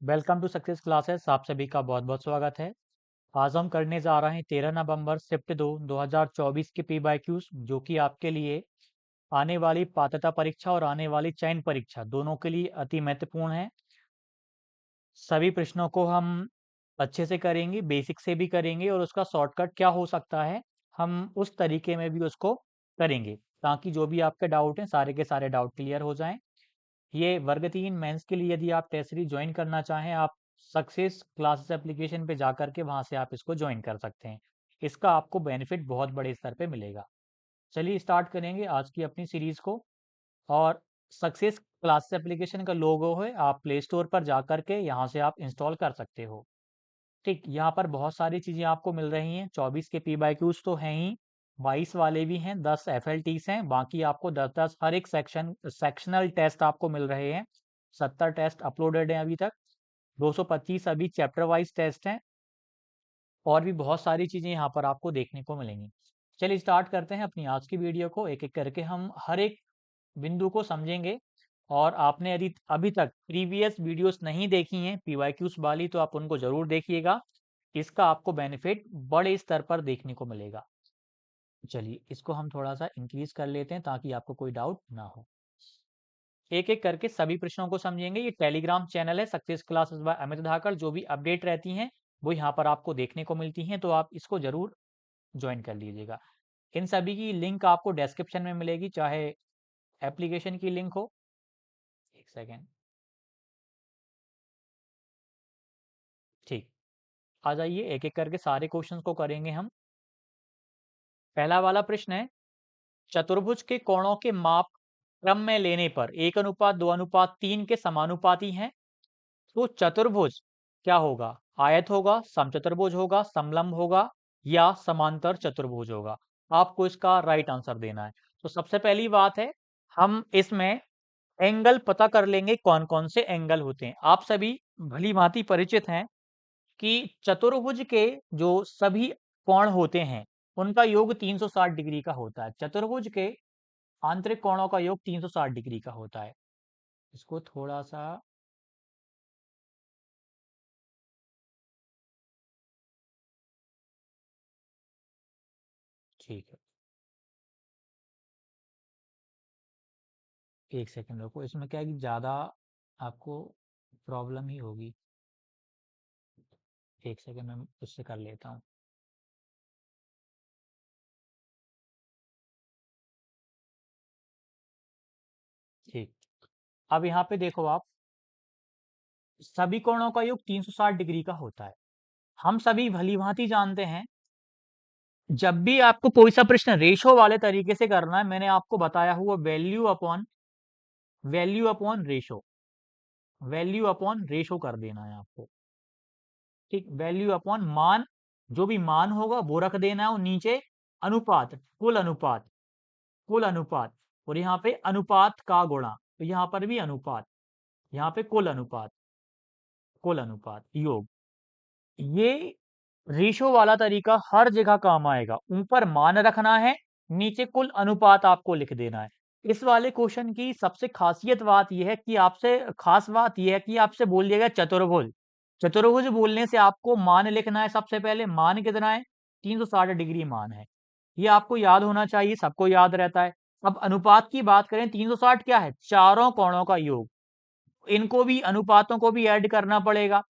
Welcome to success classes. आप सभी का बहुत बहुत स्वागत है। आज हम करने जा रहे हैं 13 नवंबर शिफ्ट 2024 के पी बाई क्यूज, जो कि आपके लिए आने वाली पात्रता परीक्षा और आने वाली चयन परीक्षा दोनों के लिए अति महत्वपूर्ण है। सभी प्रश्नों को हम अच्छे से करेंगे, बेसिक से भी करेंगे और उसका शॉर्टकट क्या हो सकता है हम उस तरीके में भी उसको करेंगे, ताकि जो भी आपके डाउट हैं सारे के सारे डाउट क्लियर हो जाएं। ये वर्ग 3 मेंस के लिए यदि आप टेस्ट सीरीज ज्वाइन करना चाहें, आप सक्सेस क्लासेस एप्लीकेशन पे जा करके वहां से आप इसको ज्वाइन कर सकते हैं। इसका आपको बेनिफिट बहुत बड़े स्तर पे मिलेगा। चलिए स्टार्ट करेंगे आज की अपनी सीरीज को। और सक्सेस क्लासेस एप्लीकेशन का लोगो है, आप प्ले स्टोर पर जा करके यहाँ से आप इंस्टॉल कर सकते हो। ठीक, यहाँ पर बहुत सारी चीज़ें आपको मिल रही हैं। 24 के पी बाई क्यूज तो हैं ही, 22 वाले भी हैं, 10 FLTs हैं, बाकी आपको 10-10 हर एक सेक्शनल टेस्ट आपको मिल रहे हैं। 70 टेस्ट अपलोडेड हैं अभी तक, 225 अभी चैप्टर वाइज टेस्ट हैं, और भी बहुत सारी चीज़ें यहाँ पर आपको देखने को मिलेंगी। चलिए स्टार्ट करते हैं अपनी आज की वीडियो को। एक एक करके हम हर एक बिंदु को समझेंगे। और आपने यदि अभी तक प्रीवियस वीडियोस नहीं देखी हैं पीवाईक्यूज वाली, तो आप उनको जरूर देखिएगा। इसका आपको बेनिफिट बड़े स्तर पर देखने को मिलेगा। चलिए इसको हम थोड़ा सा इंक्रीज कर लेते हैं ताकि आपको कोई डाउट ना हो। एक एक करके सभी प्रश्नों को समझेंगे। ये टेलीग्राम चैनल है सक्सेस क्लासेस बाय अमित धाकड़, जो भी अपडेट रहती हैं वो यहाँ पर आपको देखने को मिलती हैं, तो आप इसको जरूर ज्वाइन कर लीजिएगा। इन सभी की लिंक आपको डिस्क्रिप्शन में मिलेगी, चाहे एप्लीकेशन की लिंक हो। एक सेकेंड। ठीक, आ जाइए एक एक करके सारे क्वेश्चंस को करेंगे हम। पहला वाला प्रश्न है, चतुर्भुज के कोणों के माप क्रम में लेने पर 1:2:3 के समानुपाती हैं। तो चतुर्भुज क्या होगा? आयत होगा, समचतुर्भुज होगा, समलंब होगा, या समांतर चतुर्भुज होगा? आपको इसका राइट आंसर देना है। तो सबसे पहली बात है, हम इसमें एंगल पता कर लेंगे कौन कौन से एंगल होते हैं। आप सभी भली भांति परिचित हैं कि चतुर्भुज के जो सभी कोण होते हैं उनका योग 360 डिग्री का होता है। चतुर्भुज के आंतरिक कोणों का योग 360 डिग्री का होता है। इसको थोड़ा सा, ठीक है, एक सेकंड रुको। इसमें क्या है कि ज़्यादा आपको प्रॉब्लम ही होगी। एक सेकंड मैं उससे कर लेता हूँ। ठीक, अब यहाँ पे देखो आप, सभी कोणों का योग 360 डिग्री का होता है। हम सभी भली भांति जानते हैं, जब भी आपको कोई सा प्रश्न रेशो वाले तरीके से करना है, मैंने आपको बताया हुआ value upon ratio, value upon ratio कर देना है आपको। ठीक, वैल्यू अपॉन मान, जो भी मान होगा वो रख देना है, और नीचे अनुपात, कुल अनुपात, कुल अनुपात, और यहाँ पे अनुपात का गुणा, तो यहाँ पर भी अनुपात, यहाँ पे कुल अनुपात, कुल अनुपात योग। ये रेशो वाला तरीका हर जगह काम आएगा। ऊपर मान रखना है, नीचे कुल अनुपात आपको लिख देना है। इस वाले क्वेश्चन की सबसे खासियत बात यह है कि आपसे खास बात यह है कि आपसे बोल दिया गया चतुर्भुज। चतुर्भुज बोलने से आपको मान लिखना है। सबसे पहले मान कितना है? 360 डिग्री मान है। ये आपको याद होना चाहिए, सबको याद रहता है। अब अनुपात की बात करें, 360 क्या है? चारों कोणों का योग। इनको भी, अनुपातों को भी ऐड करना पड़ेगा।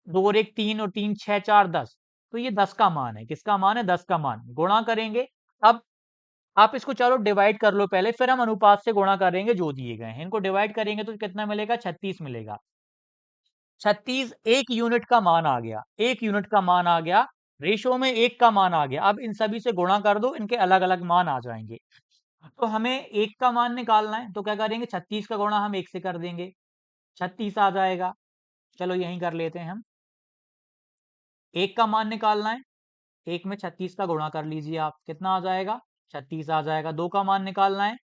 2 और 1 3, और 3 6 4 10, तो ये 10 का मान है। किसका मान है? 10 का मान। गुणा करेंगे। अब आप इसको चलो डिवाइड कर लो पहले, फिर हम अनुपात से गुणा करेंगे जो दिए गए हैं। इनको डिवाइड करेंगे तो कितना मिलेगा? 36 मिलेगा। 36 एक यूनिट का मान आ गया, एक यूनिट का मान आ गया, रेशो में एक का मान आ गया। अब इन सभी से गुणा कर दो, इनके अलग अलग मान आ जाएंगे। तो हमें एक का मान निकालना है, तो क्या करेंगे? 36 का गुणा हम एक से कर देंगे, 36 आ जाएगा। चलो यहीं कर लेते हैं हम। एक का मान निकालना है, एक में 36 का गुणा कर लीजिए आप, कितना आ जाएगा? 36 आ जाएगा। दो का मान निकालना है,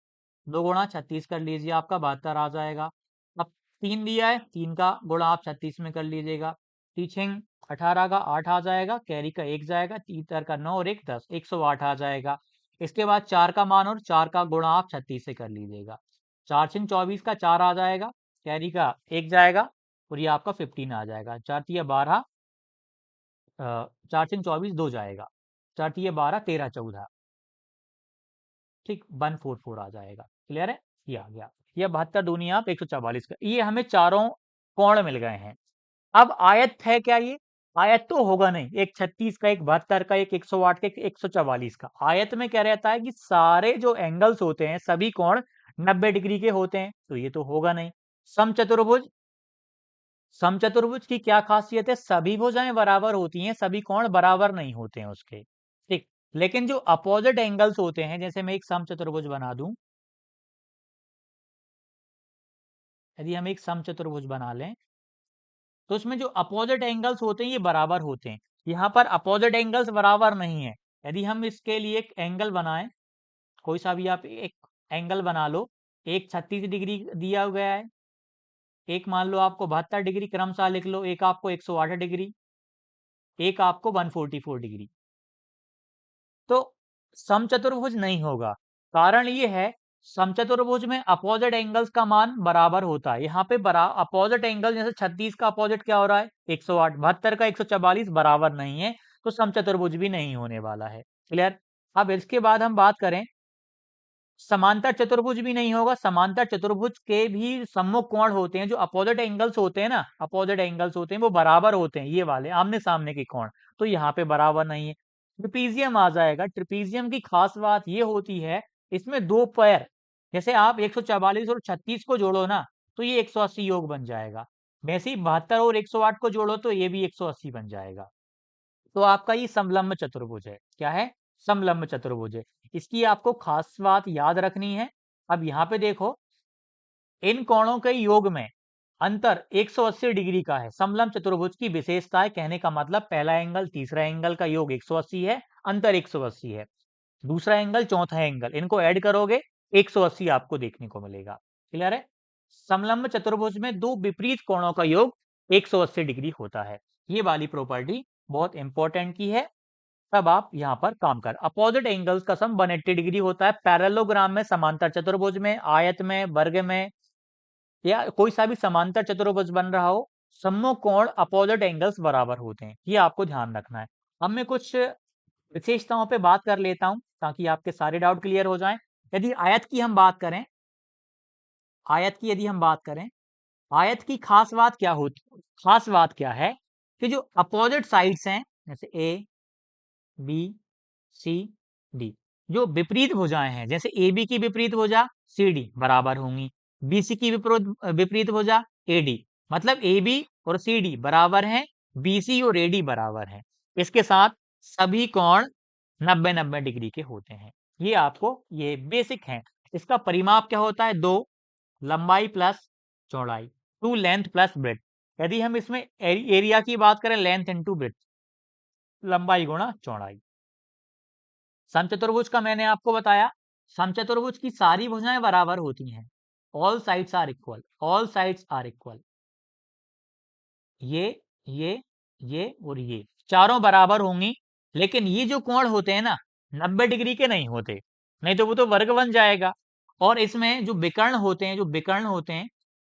2 गुणा 36 कर लीजिए, आपका 72 आ जाएगा। अब 3 दिया है, 3 का गुणा आप 36 में कर लीजिएगा। तीछिंग 18 का 8 आ जाएगा, कैरी का 1 जाएगा, तीतर का 9 और 1 10, 108 आ जाएगा। इसके बाद 4 का मान और 4 का गुणा आप 36 से कर लीजिएगा। 4 छिंग 24 का 4 आ जाएगा, कैरी का 1 जाएगा, और ये आपका 15 आ जाएगा। 4 तिया 12, 4 3 24, 2 जाएगा। 4 तिया 12, 13 14, ठीक 144 आ जाएगा। क्लियर है? ये आ गया। ये 72 दूनी आप 144 का, ये हमें चारों कोण मिल गए हैं। अब आयत है क्या ये? आयत तो होगा नहीं, एक 36 का, एक 72 का, एक 108 का, एक 144 का। आयत में क्या रहता है कि सारे जो एंगल्स होते हैं सभी कोण 90 डिग्री के होते हैं, तो ये तो होगा नहीं। समचतुर्भुज, समचतुर्भुज की क्या खासियत है? सभी भुजाएं बराबर होती हैं, सभी कोण बराबर नहीं होते हैं उसके, ठीक। लेकिन जो अपोजिट एंगल्स होते हैं, जैसे मैं एक समचतुर्भुज बना दूं, यदि हम एक समचतुर्भुज बना लें, तो उसमें जो अपोजिट एंगल्स होते हैं ये बराबर होते हैं। यहाँ पर अपोजिट एंगल्स बराबर नहीं है। यदि हम इसके लिए एक एंगल बनाएं, कोई सा भी आप एक एंगल बना लो, एक 36 डिग्री दिया गया है, एक मान लो आपको 72 डिग्री, क्रमशः लिख लो, एक आपको 108 डिग्री, एक आपको 144 डिग्री, तो समचतुर्भुज नहीं होगा। कारण ये है, समचतुर्भुज में अपोजिट एंगल्स का मान बराबर होता है। यहाँ पे अपोजिट एंगल, जैसे 36 का अपोजिट क्या हो रहा है? 108, 72 का 144 बराबर नहीं है, तो समचतुर्भुज भी नहीं होने वाला है। क्लियर? अब इसके बाद हम बात करें, समांतर चतुर्भुज भी नहीं होगा। समांतर चतुर्भुज के भी सम्मुख कोण होते हैं, जो अपोजिट एंगल्स होते हैं ना, अपोजिट एंगल्स होते हैं वो बराबर होते हैं, ये वाले आमने सामने के कोण, तो यहाँ पे बराबर नहीं है। ट्रिपीजियम आ जाएगा। ट्रिपीजियम की खास बात ये होती है, इसमें दो पैर, जैसे आप 144 और 36 को जोड़ो ना, तो ये 180 योग बन जाएगा। वैसे ही 72 और 108 को जोड़ो तो ये भी 180 बन जाएगा। तो आपका ये समलंब चतुर्भुज है। क्या है? समलंब चतुर्भुज है। इसकी आपको खास बात याद रखनी है। अब यहाँ पे देखो, इन कोणों के योग में अंतर 180 डिग्री का है। समलंब चतुर्भुज की विशेषता है, कहने का मतलब पहला एंगल तीसरा एंगल का योग 180 है, अंतर 180 है। दूसरा एंगल चौथा एंगल, इनको ऐड करोगे 180 आपको देखने को मिलेगा। क्लियर है? समलंब चतुर्भुज में दो विपरीत कोणों का योग 180 डिग्री होता है। ये वाली प्रॉपर्टी बहुत इंपॉर्टेंट की है, तब आप यहाँ पर काम कर। अपोजिट एंगल्स का सम 180 डिग्री होता है। पैरेललोग्राम में, समांतर चतुर्भुज में, आयत में, वर्ग में, या कोई सा भी समांतर चतुर्भुज बन रहा हो, सम्मुख कोण अपोजिट एंगल्स बराबर होते हैं, ये आपको ध्यान रखना है। अब मैं कुछ विशेषताओं पे बात कर लेता हूं, ताकि आपके सारे डाउट क्लियर हो जाएं। यदि आयत की हम बात करें, आयत की यदि हम बात करें, आयत की खास बात क्या होती, खास बात क्या है कि जो अपोजिट साइड्स हैं, जैसे ए बी सी डी, जो विपरीत भुजाएं हैं, जैसे ए बी की विपरीत भुजा सी डी बराबर होंगी, बी सी की विपरीत विपरीत भुजा ए डी, मतलब ए बी और सी डी बराबर हैं, बी सी और ए डी बराबर हैं। इसके साथ सभी कोण 90-90 डिग्री के होते हैं। ये आपको, ये बेसिक है। इसका परिमाप क्या होता है? दो, लंबाई प्लस चौड़ाई, टू लेंथ प्लस ब्रेथ। यदि हम इसमें एरिया की बात करें, लेंथ इंटू ब्रेथ, लंबाई गुणा चौड़ाई। समचतुर्भुज का मैंने आपको बताया, समचतुर्भुज की सारी भुजाएं बराबर होती हैं। All sides are equal, all sides are equal. ये ये ये और ये चारों बराबर होंगी। लेकिन ये जो कोण होते हैं ना, 90 डिग्री के नहीं होते, नहीं तो वो तो वर्ग बन जाएगा। और इसमें जो विकर्ण होते हैं, जो विकर्ण होते हैं,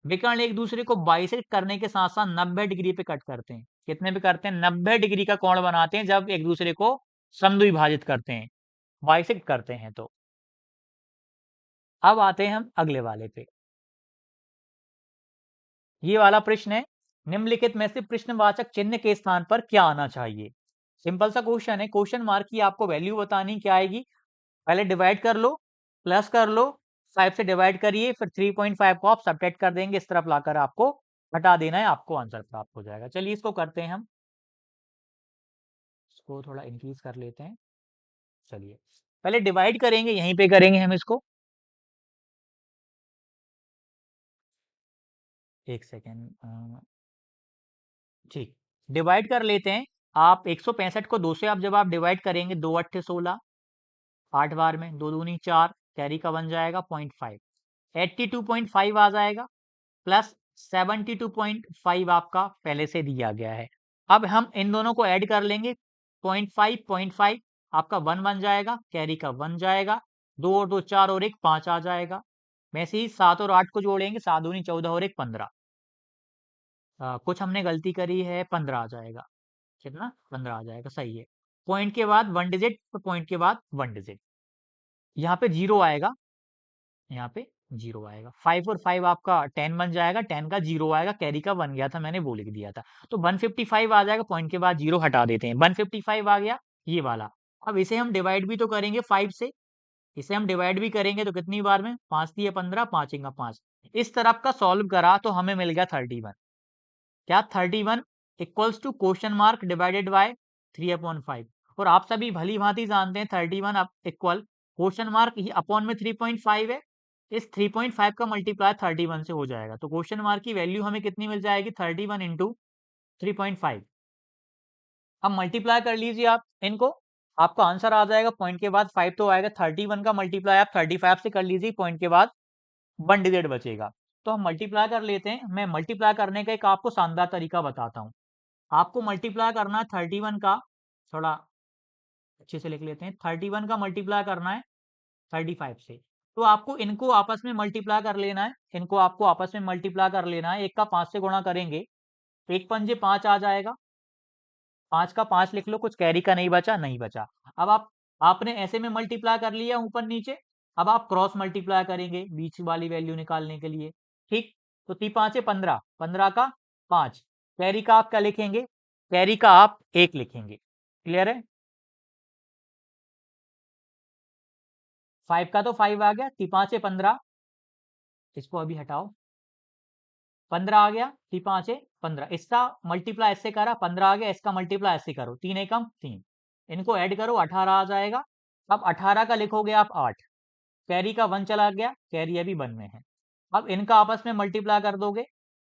विकर्ण एक दूसरे को बाइसेक्ट करने के साथ साथ 90 डिग्री पे कट करते हैं। कितने पे करते हैं? 90 डिग्री का कोण बनाते हैं, जब एक दूसरे को समद्विभाजित करते हैं, बाइसेक्ट करते हैं। तो अब आते हैं हम अगले वाले पे। ये वाला प्रश्न है, निम्नलिखित में से प्रश्नवाचक चिन्ह के स्थान पर क्या आना चाहिए? सिंपल सा क्वेश्चन है। क्वेश्चन मार्क की आपको वैल्यू बतानी, क्या आएगी? पहले डिवाइड कर लो, प्लस कर लो, 5 से डिवाइड करिए, फिर 3.5 को आप सब्ट्रैक्ट कर देंगे, इस तरफ लाकर आपको हटा देना है, आपको आंसर प्राप्त हो जाएगा। चलिए इसको करते हैं हम, इसको थोड़ा इंक्रीज कर लेते हैं। चलिए पहले डिवाइड करेंगे, यहीं पे करेंगे हम इसको। एक सेकेंड, ठीक, डिवाइड कर लेते हैं। आप 165 को 2 से आप जब आप डिवाइड करेंगे, 2 अट्ठे 16, 8 बार में, 2 दूनी 4, कैरी का बन जाएगा 0.5, 82.5 आ जाएगा, प्लस 72.5 आपका पहले से दिया गया है। अब हम इन दोनों को ऐड कर लेंगे, 0.5 आपका 1 बन जाएगा, कैरी का 1 जाएगा, 2 और 2 4 और 1 5 आ जाएगा। वैसे ही 7 और 8 को जोड़ेंगे, 7 दूनी 14 और 1 15, कुछ हमने गलती करी है, 15 आ जाएगा। कितना? 15 आ जाएगा, सही है। पॉइंट के बाद 1 डिजिट, तो पॉइंट के बाद 1 डिजिट। यहाँ पे 0 आएगा, यहाँ पे 0 आएगा। 5 और 5 आपका 10 बन जाएगा, 10 का 0 आएगा, कैरी का 1 गया था, मैंने वो लिख दिया था। तो 155 आ जाएगा, पॉइंट के बाद 0 हटा देते हैं। 155 आ गया, ये वाला। अब इसे हम डिवाइड भी तो करेंगे 5 से। इसे हम डिवाइड भी करेंगे तो कितनी बार में? 5 दिए 15, 5 का 5। इस तरफ का सॉल्व करा तो हमें मिल गया 31। क्या? 31 equals to question mark divided by 3/5। और आप सभी भली भांति जानते हैं 31 अब इक्वल क्वेश्चन मार्क ही अपॉन में 3.5 है। इस 3.5 का मल्टीप्लाई 31 से हो जाएगा, तो क्वेश्चन मार्क की वैल्यू हमें कितनी मिल जाएगी? 31 इंटू 3.5। अब मल्टीप्लाई कर लीजिए आप इनको, आपका आंसर आ जाएगा। पॉइंट के बाद 5 तो आएगा, 31 का मल्टीप्लाई आप 35 से कर लीजिए, पॉइंट के बाद 1 डिजिट बचेगा। तो हम मल्टीप्लाई कर लेते हैं। मैं मल्टीप्लाई करने का एक आपको शानदार तरीका बताता हूँ। आपको मल्टीप्लाई करना है 31 का, थोड़ा अच्छे से लिख लेते हैं। 31 का मल्टीप्लाई करना है 35 से। तो आपको इनको आपस में मल्टीप्लाई कर लेना है, इनको आपको आपस में मल्टीप्लाई कर लेना है। एक का 5 से गुणा करेंगे, एक पंजे 5 आ जाएगा। 5 का 5 लिख लो, कुछ कैरी का नहीं बचा, नहीं बचा। अब आपने ऐसे में मल्टीप्लाई कर लिया ऊपर नीचे। अब आप क्रॉस मल्टीप्लाई करेंगे बीच वाली वैल्यू निकालने के लिए। ठीक, तो 3×5 15, 15 का 5। कैरी का आप क्या लिखेंगे? कैरी का आप 1 लिखेंगे। क्लियर है? 5 का तो 5 आ गया, 3×5 15। इसको अभी हटाओ, 15 आ गया, 3×5 15। इसका मल्टीप्लाई ऐसे करा, 15 आ गया, इसका मल्टीप्लाई ऐसे करो, 3 एकम 3। इनको ऐड करो, 18 आ जाएगा। अब 18 का लिखोगे आप 8। कैरी का 1 चला गया, कैरी अभी 1 में है। अब इनका आपस में मल्टीप्लाई कर दोगे।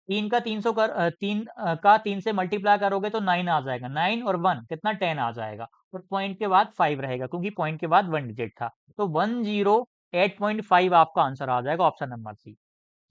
3 का 300 कर 3 का 3 से मल्टीप्लाई करोगे तो 9 आ जाएगा। 9 और 1 कितना? 10 आ जाएगा। और पॉइंट के बाद 5 रहेगा, क्योंकि पॉइंट के बाद 1 डिजिट था। तो 108.5 आपका आंसर आ जाएगा, ऑप्शन नंबर सी।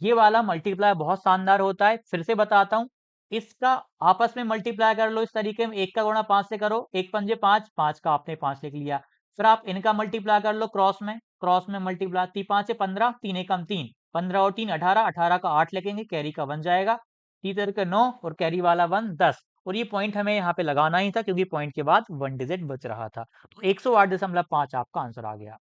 ये वाला मल्टीप्लाई बहुत शानदार होता है। फिर से बताता हूँ, इसका आपस में मल्टीप्लाई कर लो इस तरीके में। 1 का गुणा 5 से करो, 1 पंजे 5, 5 का आपने 5 लिख लिया। फिर आप इनका मल्टीप्लाई कर लो क्रॉस में, क्रॉस में मल्टीप्लाई। 3×5 15, 3 एकम 3, 15 और 3 18, 18 का 8 लिखेंगे, कैरी का 1 जाएगा। 3 के 9 और कैरी वाला 1 10। और ये पॉइंट हमें यहाँ पे लगाना ही था, क्योंकि पॉइंट के बाद 1 डिजिट बच रहा था। तो 108.5 आपका आंसर आ गया।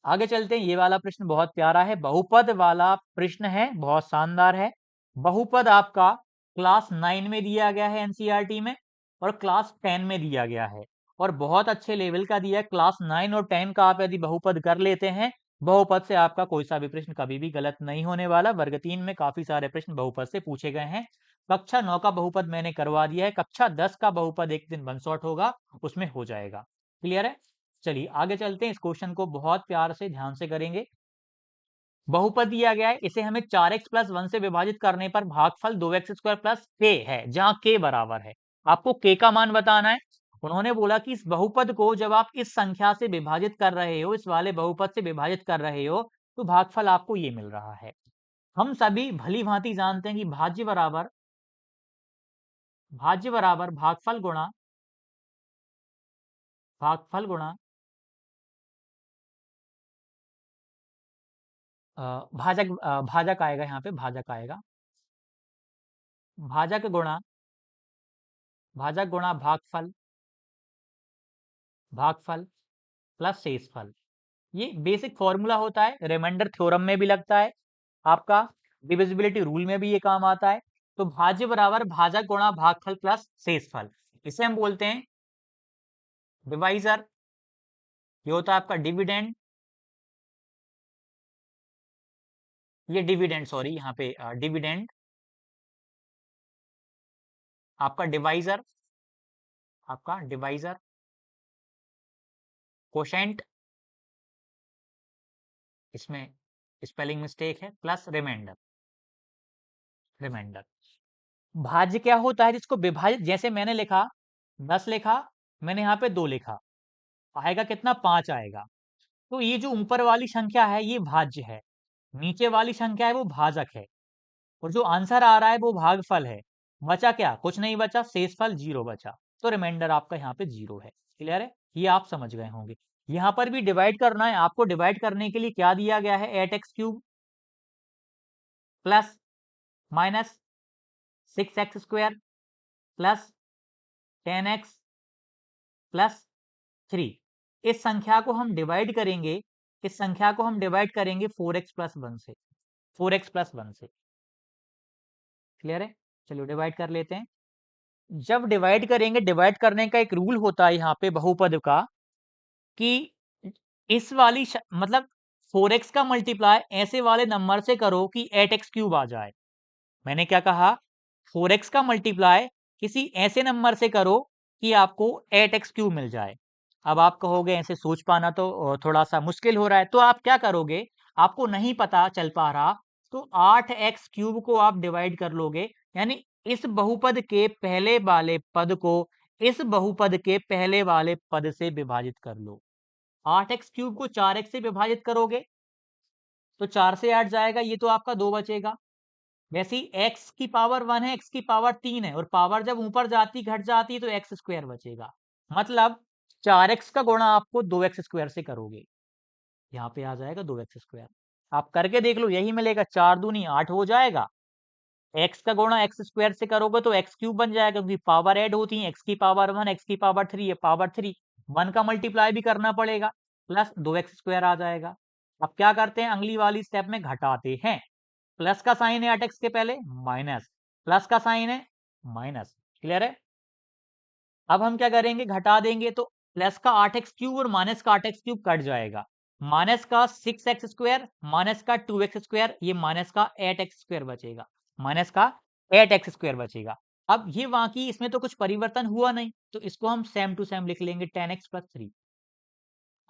आगे चलते हैं। ये वाला प्रश्न बहुत प्यारा है, बहुपद वाला प्रश्न है, बहुत शानदार है। बहुपद आपका क्लास 9 में दिया गया है एनसीईआरटी में, और क्लास 10 में दिया गया है, और बहुत अच्छे लेवल का दिया है। क्लास 9 और 10 का आप यदि बहुपद कर लेते हैं, बहुपद से आपका कोई सा भी प्रश्न कभी भी गलत नहीं होने वाला। वर्ग 3 में काफी सारे प्रश्न बहुपद से पूछे गए हैं। कक्षा 9 का बहुपद मैंने करवा दिया है, कक्षा 10 का बहुपद एक दिन वन शॉट होगा, उसमें हो जाएगा। क्लियर है? चलिए आगे चलते हैं। इस क्वेश्चन को बहुत प्यार से ध्यान से करेंगे। बहुपद दिया गया है, इसे हमें 4x प्लस 1 से विभाजित करने पर भागफल 2x² प्लस k है, जहां k बराबर है। आपको k का मान बताना है। उन्होंने बोला कि इस बहुपद को जब आप इस संख्या से विभाजित कर रहे हो, इस वाले बहुपद से विभाजित कर रहे हो, तो भागफल आपको ये मिल रहा है। हम सभी भली भांति जानते हैं कि भाज्य बराबर भागफल गुणा भाजक आएगा, यहाँ पे भाजक आएगा। भाजक गुणा भागफल प्लस शेषफल। ये बेसिक फॉर्मूला होता है, रिमाइंडर थ्योरम में भी लगता है, आपका डिविजिबिलिटी रूल में भी ये काम आता है। तो भाज्य बराबर भाजक गुणा भागफल प्लस शेषफल, इसे हम बोलते हैं डिवाइजर। ये होता है आपका डिविडेंड, ये डिविडेंड सॉरी, यहाँ पे डिविडेंड। आपका डिवाइजर, कोशेंट, इसमें स्पेलिंग मिस्टेक है, प्लस रिमाइंडर। भाज्य क्या होता है? जिसको विभाजित, जैसे मैंने लिखा 10 लिखा, मैंने यहाँ पे 2 लिखा, आएगा कितना? 5 आएगा। तो ये जो ऊपर वाली संख्या है ये भाज्य है, नीचे वाली संख्या है वो भाजक है, और जो आंसर आ रहा है वो भागफल है। बचा क्या? कुछ नहीं बचा, शेषफल 0 बचा। तो रिमाइंडर आपका यहाँ पे 0 है। क्लियर है? ये आप समझ गए होंगे। यहाँ पर भी डिवाइड करना है आपको। डिवाइड करने के लिए क्या दिया गया है? 8x³ plus minus 6x² plus 10x plus 3। इस संख्या को हम डिवाइड करेंगे, इस संख्या को हम डिवाइड करेंगे 4x प्लस 1 से, 4x प्लस 1 से। क्लियर है? चलिए डिवाइड कर लेते हैं। जब डिवाइड करेंगे, डिवाइड करने का एक रूल होता है यहाँ पे बहुपद का, कि इस वाली मतलब 4x का मल्टीप्लाई ऐसे वाले नंबर से करो कि 8x³ आ जाए। मैंने क्या कहा? 4x का मल्टीप्लाई किसी ऐसे नंबर से करो कि आपको 8x³ मिल जाए। अब आप कहोगे ऐसे सोच पाना तो थोड़ा सा मुश्किल हो रहा है, तो आप क्या करोगे? आपको नहीं पता चल पा रहा तो 8x³ को आप डिवाइड कर लोगे, यानी इस बहुपद के पहले वाले पद को इस बहुपद के पहले वाले पद से विभाजित कर लो। 8x³ को 4x से विभाजित करोगे तो 4 से 8 जाएगा, ये तो आपका 2 बचेगा। वैसे ही x की पावर 1 है, x की पावर 3 है, और पावर जब ऊपर जाती घट जाती है तो x² बचेगा। मतलब 4x का गुणा आपको 2x² से करोगे, यहाँ पे आ जाएगा 2x²। आप करके देख लो, यही मिलेगा। 4 दूनी 8 हो जाएगा। x का गुणा x² से करोगे तो x³ बन जाएगा, क्योंकि पावर ऐड होती है। x की पावर 1, x की पावर 3 है, पावर 3। 1 का मल्टीप्लाई भी करना पड़ेगा, प्लस 2x² आ जाएगा। अब क्या करते हैं? अगली वाली स्टेप में घटाते हैं। प्लस का साइन है 8x के पहले, माइनस, प्लस का साइन है माइनस। क्लियर है? अब हम क्या करेंगे? घटा देंगे तो प्लस का 8x³ और माइनस का 8x³ कट जाएगा। माइनस का 6x², माइनस का 2x², ये माइनस का 8x² बचेगा, माइनस का 8x² बचेगा। अब ये बाकी इसमें तो कुछ परिवर्तन हुआ नहीं, तो इसको हम सेम टू सेम लिख लेंगे 10x प्लस 3।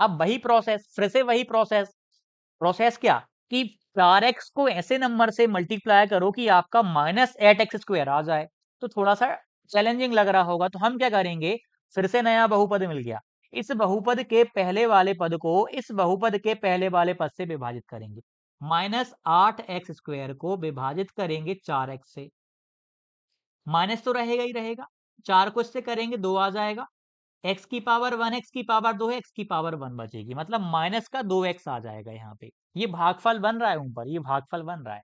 अब वही प्रोसेस, फिर से वही प्रोसेस। प्रोसेस क्या? कि 4x को ऐसे नंबर से मल्टीप्लाई करो कि आपका माइनस 8x² आ जाए। तो थोड़ा सा चैलेंजिंग लग रहा होगा, तो हम क्या करेंगे? फिर से नया बहुपद मिल गया, इस बहुपद के पहले वाले पद को इस बहुपद के पहले वाले पद से विभाजित करेंगे। -8x² को विभाजित करेंगे 4x से, माइनस तो रहेगा ही रहेगा। 4 को इससे करेंगे 2 आ जाएगा। x की पावर 1, x की पावर 2 है, x की पावर 1 बचेगी, मतलब माइनस का 2x आ जाएगा यहाँ पे। ये भागफल बन रहा है ऊपर, ये भागफल बन रहा है।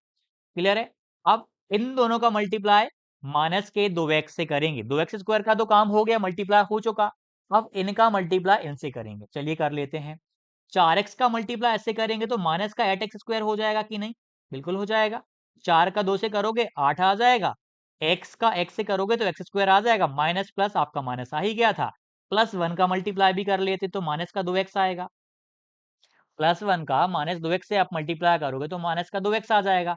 क्लियर है? अब इन दोनों का मल्टीप्लाई माइनस के 2x से करेंगे। 2x² का तो काम हो गया, मल्टीप्लाई हो चुका। अब इनका मल्टीप्लाई इनसे करेंगे। चलिए कर लेते हैं। 4x का मल्टीप्लाई ऐसे करेंगे तो माइनस का 8x² हो जाएगा कि नहीं? बिल्कुल हो जाएगा। 4 का 2 से करोगे 8 आ जाएगा। x का x से करोगे तो x² आ जाएगा। माइनस प्लस आपका माइनस आ ही गया था। प्लस 1 का मल्टीप्लाई भी कर लेते तो माइनस का 2x आएगा। प्लस 1 का माइनस 2x से आप मल्टीप्लाई करोगे तो माइनस का 2x आ जाएगा।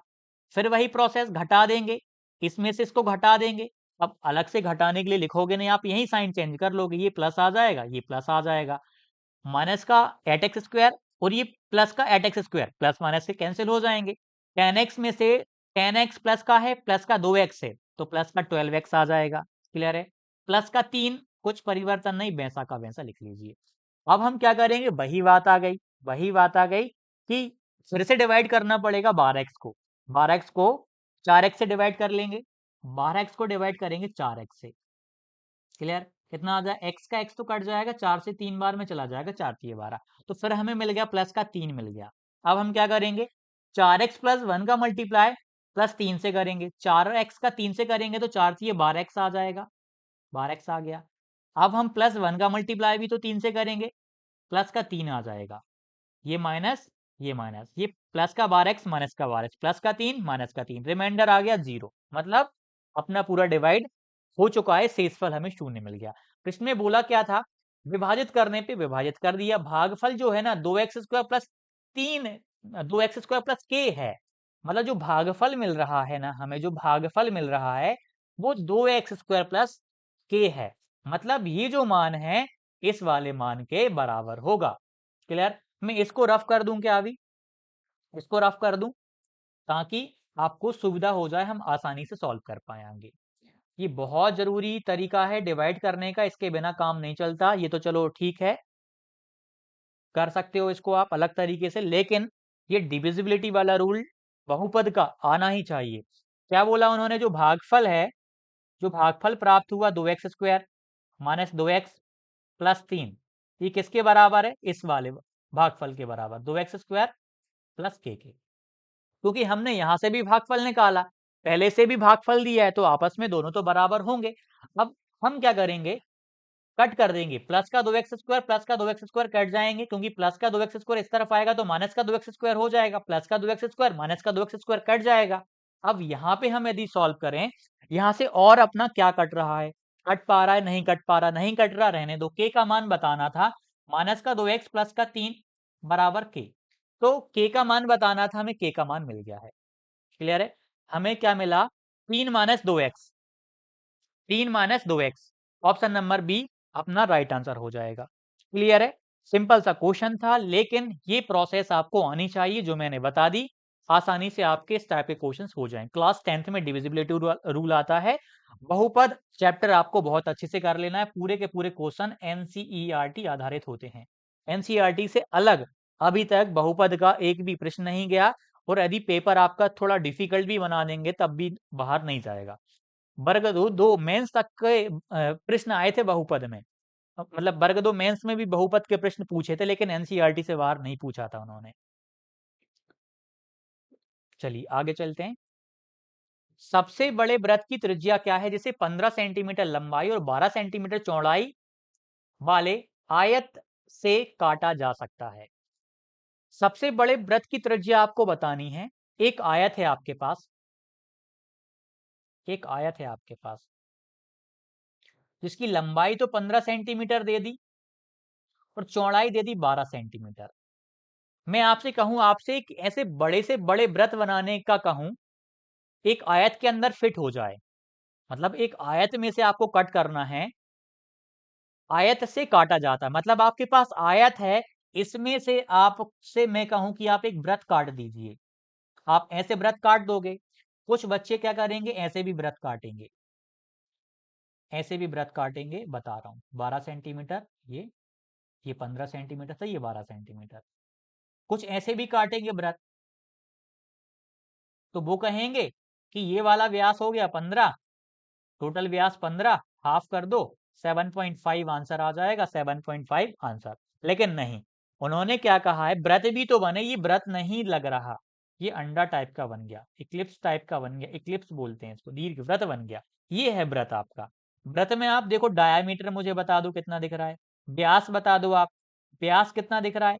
फिर वही प्रोसेस, घटा देंगे, इसमें से इसको घटा देंगे। अब अलग से घटाने के लिए लिखोगे नहीं, आप यही साइन चेंज कर लोगे। ये प्लस आ जाएगा, ये प्लस आ जाएगा। माइनस का 8x² और ये प्लस का 8x², प्लस माइनस से कैंसिल हो जाएंगे। 10x में से 10x प्लस का है, प्लस का 2x है, तो प्लस का 12x आ जाएगा। क्लियर है? प्लस का 3, कुछ परिवर्तन नहीं, वैसा का वैसा लिख लीजिए। अब हम क्या करेंगे? वही बात आ गई, वही बात आ गई कि फिर से डिवाइड करना पड़ेगा 12x को। 12x को 4x से डिवाइड कर लेंगे। 12x को डिवाइड करेंगे 4x से। क्लियर? कितना आ जाए? x का x तो कट जाएगा, 4 से 3 बार में चला जाएगा, 4 3 12। तो फिर हमें मिल गया प्लस का 3 मिल गया। अब हम क्या करेंगे? 4x प्लस 1 का मल्टीप्लाई प्लस 3 से करेंगे। 4x का 3 से करेंगे तो 4 3 12x आ जाएगा, 12x आ गया। अब हम प्लस 1 का मल्टीप्लाई भी तो 3 से करेंगे, प्लस का 3 आ जाएगा। ये माइनस, ये माइनस, ये प्लस का 12x माइनस का 12x, प्लस का 3 माइनस का 3, रिमाइंडर आ गया 0। मतलब अपना पूरा डिवाइड हो चुका है, शेषफल हमें 0 मिल गया। तो इसमें बोला क्या था? विभाजित करने पे विभाजित कर दिया। भागफल जो है ना 2x² plus 3, 2x² plus k है। मतलब जो भागफल मिल रहा है ना, हमें जो भागफल मिल रहा है वो 2x² प्लस k है। मतलब ये जो मान है इस वाले मान के बराबर होगा। क्लियर? मैं इसको रफ कर दूं क्या? अभी इसको रफ कर दूं ताकि आपको सुविधा हो जाए, हम आसानी से सॉल्व कर पाएंगे। ये बहुत जरूरी तरीका है डिवाइड करने का, इसके बिना काम नहीं चलता। ये तो चलो ठीक है, कर सकते हो इसको आप अलग तरीके से, लेकिन ये डिविजिबिलिटी वाला रूल बहुपद का आना ही चाहिए। क्या बोला उन्होंने? जो भागफल है, जो भागफल प्राप्त हुआ 2x² माइनस 2x प्लस 3, ये किसके बराबर है? इस वाले भागफल के बराबर, 2x² प्लस k के। क्योंकि हमने यहां से भी भागफल निकाला, पहले से भी भागफल दिया है तो आपस में दोनों तो बराबर होंगे। अब हम क्या करेंगे, कट कर देंगे। प्लस का 2x² प्लस का 2x² कट जाएंगे, क्योंकि प्लस का 2x² इस तरफ आएगा तो माइनस का 2x² हो जाएगा। प्लस का 2x² माइनस का 2x² कट जाएगा। अब यहाँ पे हम यदि सॉल्व करें, यहाँ से और अपना क्या कट रहा है, कट पा रहा है, नहीं कट पा रहा, नहीं कट रहा, रहने दो। के का मान बताना था, माइनस का 2x प्लस का 3 बराबर के। तो के का मान बताना था, हमें के का मान मिल गया है। क्लियर है? हमें क्या मिला, 3 minus 2x, 3 minus 2x। Option number B अपना राइट आंसर हो जाएगा। क्लियर है? सिंपल सा क्वेश्चन था, लेकिन ये प्रोसेस आपको आनी चाहिए जो मैंने बता दी। आसानी से आपके इस टाइप के क्वेश्चंस हो जाएं। क्लास 10th में डिविजिबिलिटी रूल आता है। बहुपद चैप्टर आपको बहुत अच्छे से कर लेना है। पूरे के पूरे क्वेश्चन एनसीईआरटी आधारित होते हैं। एनसीईआरटी से अलग अभी तक बहुपद का एक भी प्रश्न नहीं गया, और यदि पेपर आपका थोड़ा डिफिकल्ट भी बना देंगे तब भी बाहर नहीं जाएगा। वर्ग दो मेंस तक के प्रश्न आए थे बहुपद में। मतलब वर्ग दो मेंस में भी बहुपद के प्रश्न पूछे थे, लेकिन एनसीईआरटी से बाहर नहीं पूछा था उन्होंने। चलिए आगे चलते हैं। सबसे बड़े वृत्त की त्रिज्या क्या है जिसे 15 सेंटीमीटर लंबाई और 12 सेंटीमीटर चौड़ाई वाले आयत से काटा जा सकता है? सबसे बड़े वृत्त की त्रिज्या आपको बतानी है। एक आयत है आपके पास, एक आयत है आपके पास जिसकी लंबाई तो 15 सेंटीमीटर दे दी और चौड़ाई दे दी 12 सेंटीमीटर। मैं आपसे कहूं, आपसे एक ऐसे बड़े से बड़े वृत्त बनाने का कहूं, एक आयत के अंदर फिट हो जाए। मतलब एक आयत में से आपको कट करना है, आयत से काटा जाता है। मतलब आपके पास आयत है, इसमें से आपसे मैं कहूं कि आप एक वृत्त काट दीजिए। आप ऐसे वृत्त काट दोगे। कुछ बच्चे क्या करेंगे, ऐसे भी वृत्त काटेंगे, ऐसे भी वृत्त काटेंगे। बता रहा हूं, 12 सेंटीमीटर ये 15 सेंटीमीटर था, ये 12 सेंटीमीटर। कुछ ऐसे भी काटेंगे व्रत, तो वो कहेंगे कि ये वाला व्यास हो गया 15, टोटल व्यास 15, हाफ कर दो, 7.5 आंसर आ जाएगा, 7.5 आंसर। लेकिन नहीं, उन्होंने क्या कहा है, व्रत भी तो बने। ये व्रत नहीं लग रहा, ये अंडा टाइप का बन गया, इक्लिप्स टाइप का बन गया। इक्लिप्स बोलते हैं इसको, दीर्घ व्रत बन गया। ये है व्रत आपका। व्रत में आप देखो, डायामीटर मुझे बता दो कितना दिख रहा है, व्यास बता दो आप, व्यास कितना दिख रहा है।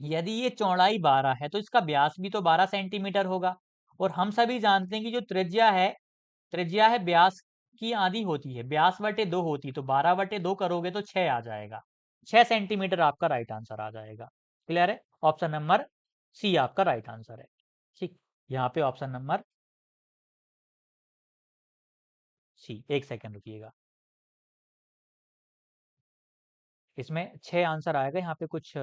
यदि ये चौड़ाई 12 है तो इसका व्यास भी तो 12 सेंटीमीटर होगा। और हम सभी जानते हैं कि जो त्रिज्या है व्यास की आधी होती है, व्यास बटे 2 होती है, तो 12 बटे 2 करोगे तो 6 आ जाएगा। 6 सेंटीमीटर आपका राइट आंसर आ जाएगा। क्लियर है? ऑप्शन नंबर सी आपका राइट आंसर है। ठीक, यहाँ पे ऑप्शन नंबर सी, एक सेकेंड रुकिएगा। इसमें 6 आंसर आएगा, यहाँ पे कुछ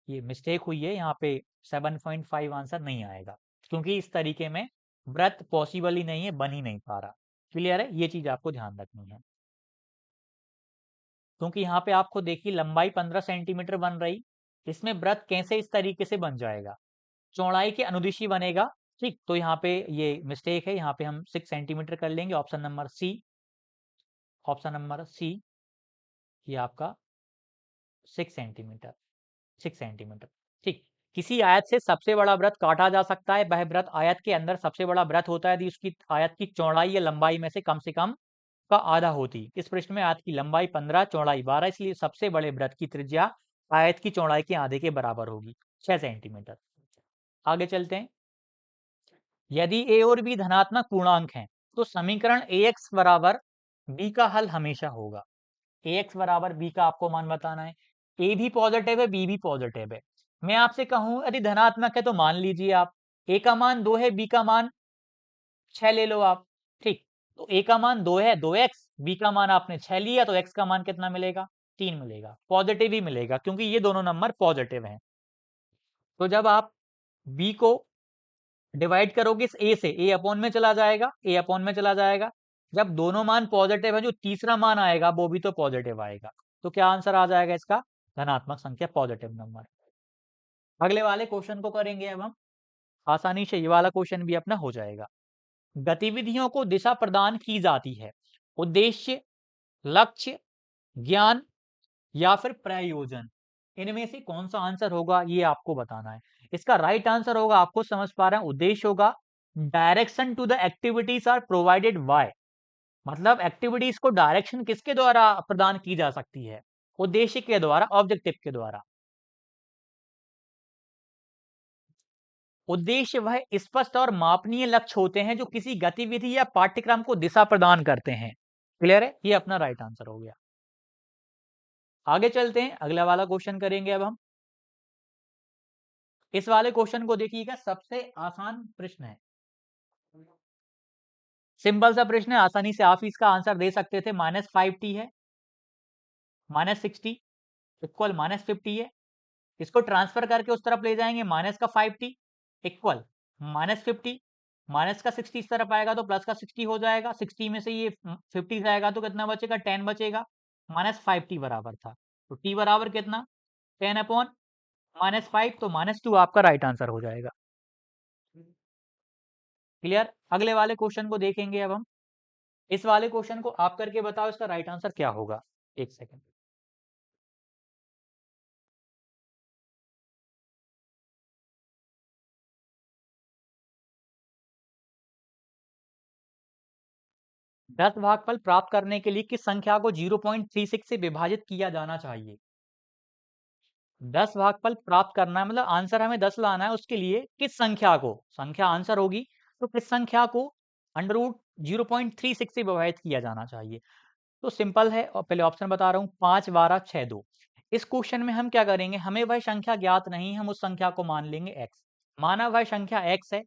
ये मिस्टेक हुई है, यहाँ पे 7.5 आंसर नहीं आएगा, क्योंकि इस तरीके में व्रत पॉसिबल ही नहीं है, बन ही नहीं पा रहा। क्लियर है? ये चीज आपको ध्यान रखनी है, क्योंकि यहाँ पे आपको देखिए लंबाई 15 सेंटीमीटर बन रही, इसमें व्रत कैसे इस तरीके से बन जाएगा, चौड़ाई के अनुदिशी बनेगा। ठीक, तो यहाँ पे ये मिस्टेक है, यहाँ पे हम 6 सेंटीमीटर कर लेंगे। Option number C, option number C, ये आपका 6 सेंटीमीटर, 6 सेंटीमीटर। ठीक, किसी आयत से सबसे बड़ा वृत्त काटा जा सकता है, वह वृत्त आयत के अंदर सबसे बड़ा वृत्त होता है यदि उसकी आयत की चौड़ाई या लंबाई में से कम का आधा होती। इस प्रश्न में आयत की लंबाई 15, चौड़ाई 12, इसलिए सबसे बड़े वृत्त की त्रिज्या आयत की चौड़ाई के आधे के बराबर होगी, 6 सेंटीमीटर। आगे चलते हैं। यदि ए और बी धनात्मक पूर्णांक हैं तो समीकरण ए एक्स बराबर बी का हल हमेशा होगा। ए एक्स बराबर बी का आपको मान बताना है। ए भी पॉजिटिव है, बी भी पॉजिटिव है। मैं आपसे कहूं यदि धनात्मक है तो मान लीजिए आप, ए का मान 2 है, बी का मान 6 ले लो आप। ठीक, तो ए का मान 2 है, 2x, बी का मान आपने 6 लिया तो x का मान कितना मिलेगा, 3 मिलेगा। पॉजिटिव ही मिलेगा क्योंकि ये दोनों नंबर पॉजिटिव हैं। तो जब आप बी को डिवाइड करोगे इस ए से, ए अपॉन में चला जाएगा, ए अपॉन में चला जाएगा। जब दोनों मान पॉजिटिव है, जो तीसरा मान आएगा वो भी तो पॉजिटिव आएगा। तो क्या आंसर आ जाएगा इसका, धनात्मक संख्या, पॉजिटिव नंबर। अगले वाले क्वेश्चन को करेंगे अब हम, आसानी से ये वाला क्वेश्चन भी अपना हो जाएगा। गतिविधियों को दिशा प्रदान की जाती है, उद्देश्य, लक्ष्य, ज्ञान या फिर प्रयोजन, इनमें से कौन सा आंसर होगा ये आपको बताना है। इसका राइट आंसर होगा, आपको समझ पा रहे हैं, उद्देश्य होगा, direction to the activities are provided by, मतलब एक्टिविटीज को डायरेक्शन किसके द्वारा प्रदान की जा सकती है? उद्देश्य के द्वारा, ऑब्जेक्टिव के द्वारा। उद्देश्य वह स्पष्ट और मापनीय लक्ष्य होते हैं जो किसी गतिविधि या पाठ्यक्रम को दिशा प्रदान करते हैं। क्लियर है? ये अपना राइट आंसर हो गया। आगे चलते हैं, अगला वाला क्वेश्चन करेंगे अब हम। इस वाले क्वेश्चन को देखिएगा, सबसे आसान प्रश्न है, सिंपल सा प्रश्न है, आसानी से आप इसका आंसर दे सकते थे। -5t है, -60 इक्वल -50 है। इसको ट्रांसफर करके उस तरफ ले जाएंगे, माइनस का 5t इक्वल -50, माइनस का 60 इस तरफ आएगा तो प्लस का 60 हो जाएगा। 60 में से ये 50 जाएगा तो कितना बचेगा? 10 बचेगा। -5t बराबर था, तो t बराबर कितना? 10 अपॉन -5, तो -2 आपका राइट आंसर हो जाएगा। क्लियर? अगले वाले क्वेश्चन को देखेंगे अब हम। इस वाले क्वेश्चन को आप करके बताओ इसका राइट आंसर क्या होगा। एक सेकंड। 10 भागफल प्राप्त करने के लिए किस संख्या को 0.36 से विभाजित किया जाना चाहिए? 10 भागफल प्राप्त करना है, मतलब आंसर हमें 10 लाना है, उसके लिए किस संख्या को, संख्या आंसर होगी, तो किस संख्या को अंडर रूट 0.36 से विभाजित किया जाना चाहिए? तो सिंपल है, और पहले ऑप्शन बता रहा हूँ, 5 12 6 2। इस क्वेश्चन में हम क्या करेंगे, हमें वह संख्या ज्ञात नहीं, हम उस संख्या को मान लेंगे x। माना वह संख्या x है।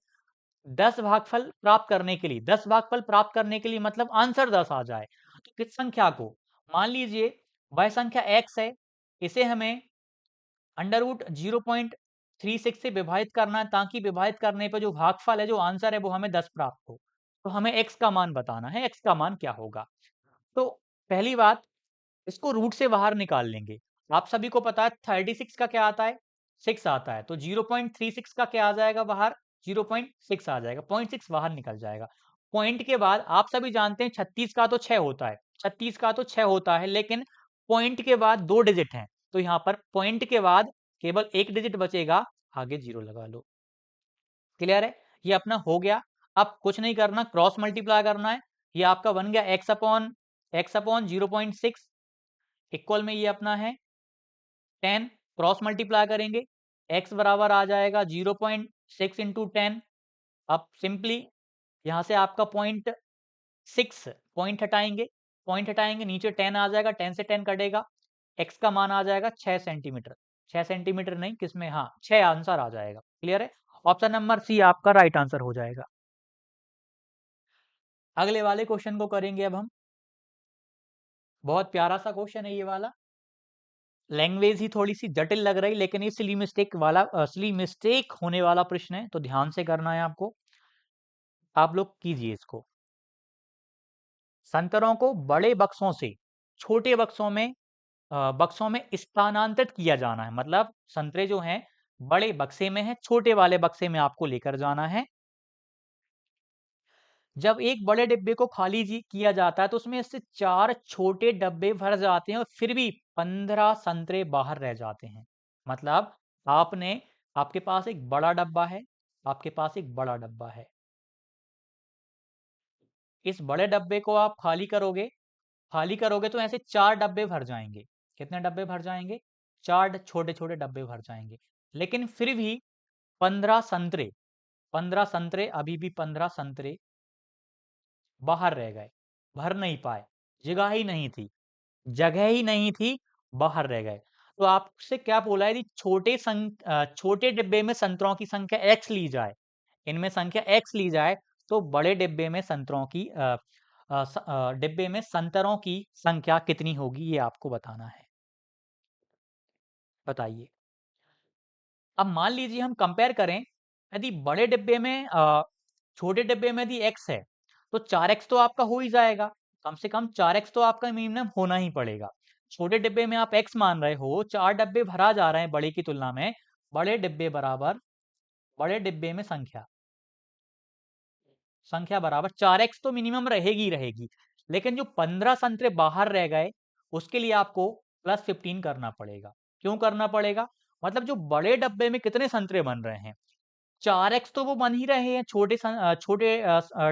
10 भागफल प्राप्त करने के लिए, 10 भागफल प्राप्त करने के लिए मतलब आंसर 10 आ जाए, तो किस संख्या को, मान लीजिए वह संख्या x है, इसे हमें अंडर रूट 0.36 से विभाजित करना है, ताकि विभाजित करने पर जो भागफल है, जो आंसर है, वो हमें 10 प्राप्त हो। तो हमें x का मान बताना है, x का मान क्या होगा। तो पहली बात, इसको रूट से बाहर निकाल लेंगे। आप सभी को पता है 36 का क्या आता है, 6 आता है, तो 0.36 का क्या आ जाएगा बाहर, 0.6 आ जाएगा, 0.6 बाहर निकल जाएगा। पॉइंट के बाद आप सभी जानते हैं 36 का तो 6 होता है, 36 का तो 6 होता है, लेकिन पॉइंट के बाद 2 डिजिट हैं, तो यहाँ पर पॉइंट के बाद केवल 1 डिजिट बचेगा, आगे 0 लगा लो। क्लियर है? ये अपना हो गया। अब कुछ नहीं करना, क्रॉस मल्टीप्लाई करना है। ये आपका बन गया x अपॉन 0.6 इक्वल में ये अपना है 10, क्रॉस मल्टीप्लाई करेंगे, x बराबर आ जाएगा 0.6 इंटू 10। अब सिंपली यहाँ से आपका पॉइंट 6 पॉइंट हटाएंगे, नीचे 10 आ जाएगा, 10 से 10 कटेगा, x का मान आ जाएगा 6 सेंटीमीटर। 6 सेंटीमीटर नहीं, किसमें, हाँ 6 आंसर आ जाएगा। क्लियर है? ऑप्शन नंबर सी आपका राइट आंसर हो जाएगा। अगले वाले क्वेश्चन को करेंगे अब हम। बहुत प्यारा सा क्वेश्चन है ये वाला, लैंग्वेज ही थोड़ी सी जटिल लग रही, लेकिन ये सिली मिस्टेक वाला, सिली मिस्टेक होने वाला प्रश्न है, तो ध्यान से करना है आपको। आप लोग कीजिए इसको। संतरों को बड़े बक्सों से छोटे बक्सों में स्थानांतरित किया जाना है, मतलब संतरे जो हैं बड़े बक्से में है, छोटे वाले बक्से में आपको लेकर जाना है। जब एक बड़े डिब्बे को खाली किया जाता है, तो उसमें से 4 छोटे डब्बे भर जाते हैं और फिर भी 15 संतरे बाहर रह जाते हैं। मतलब आपने, आपके पास एक बड़ा डब्बा है, आपके पास एक बड़ा डब्बा है, इस बड़े डब्बे को आप खाली करोगे तो ऐसे 4 डब्बे भर जाएंगे। कितने डब्बे भर जाएंगे? 4 छोटे छोटे डब्बे भर जाएंगे, लेकिन फिर भी 15 संतरे 15 संतरे अभी भी 15 संतरे बाहर रह गए, भर नहीं पाए, जगह ही नहीं थी, जगह ही नहीं थी, बाहर रह गए। तो आपसे क्या बोला है, यदि छोटे डिब्बे में संतरों की संख्या x ली जाए, इनमें संख्या x ली जाए, तो बड़े डिब्बे में डिब्बे में संतरों की संख्या कितनी होगी, ये आपको बताना है। बताइए। अब मान लीजिए हम कंपेयर करें, यदि बड़े डिब्बे में छोटे डिब्बे में यदि x है, तो 4x तो आपका हो ही जाएगा, कम से कम 4x तो आपका मिनिमम होना ही पड़ेगा। छोटे डिब्बे में आप x मान रहे हो, 4 डब्बे भरा जा रहे हैं बड़े की तुलना में, बड़े डिब्बे बराबर, बड़े डिब्बे में संख्या बराबर 4x तो मिनिमम रहेगी ही रहेगी, लेकिन जो 15 संतरे बाहर रह गए, उसके लिए आपको +15 करना पड़ेगा। क्यों करना पड़ेगा? मतलब जो बड़े डब्बे में कितने संतरे बन रहे हैं, 4x तो वो बन ही रहे हैं, छोटे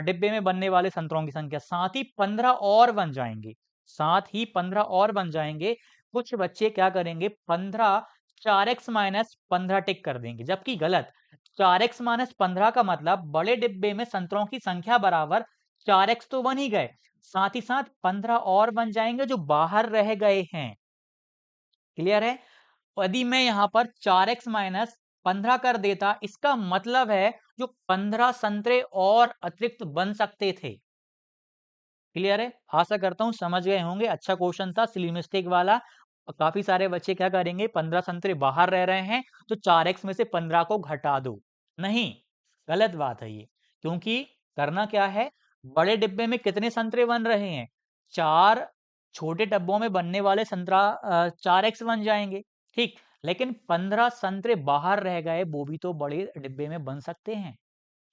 डिब्बे में बनने वाले संतरों की संख्या, साथ ही 15 और बन जाएंगे, साथ ही 15 और बन जाएंगे। कुछ बच्चे क्या करेंगे, 15 4x माइनस 15 टिक कर देंगे, जबकि गलत। 4x माइनस 15 का मतलब बड़े डिब्बे में संतरों की संख्या बराबर 4x तो बन ही गए, साथ ही साथ 15 और बन जाएंगे जो बाहर रह गए हैं। क्लियर है? यदि मैं यहाँ पर 4x माइनस 15 कर देता, इसका मतलब है जो 15 संतरे और अतिरिक्त बन सकते थे। क्लियर है? आशा करता हूं समझ गए होंगे। अच्छा क्वेश्चन था, सिलिमिस्टिक वाला। और काफी सारे बच्चे क्या करेंगे, 15 संतरे बाहर रह रहे हैं तो 4x में से 15 को घटा दो। नहीं, गलत बात है ये। क्योंकि करना क्या है, बड़े डिब्बे में कितने संतरे बन रहे हैं, 4। छोटे डब्बों में बनने वाले संतरा 4x बन जाएंगे, ठीक। लेकिन 15 संतरे बाहर रह गए, वो भी तो बड़े डिब्बे में बन सकते हैं।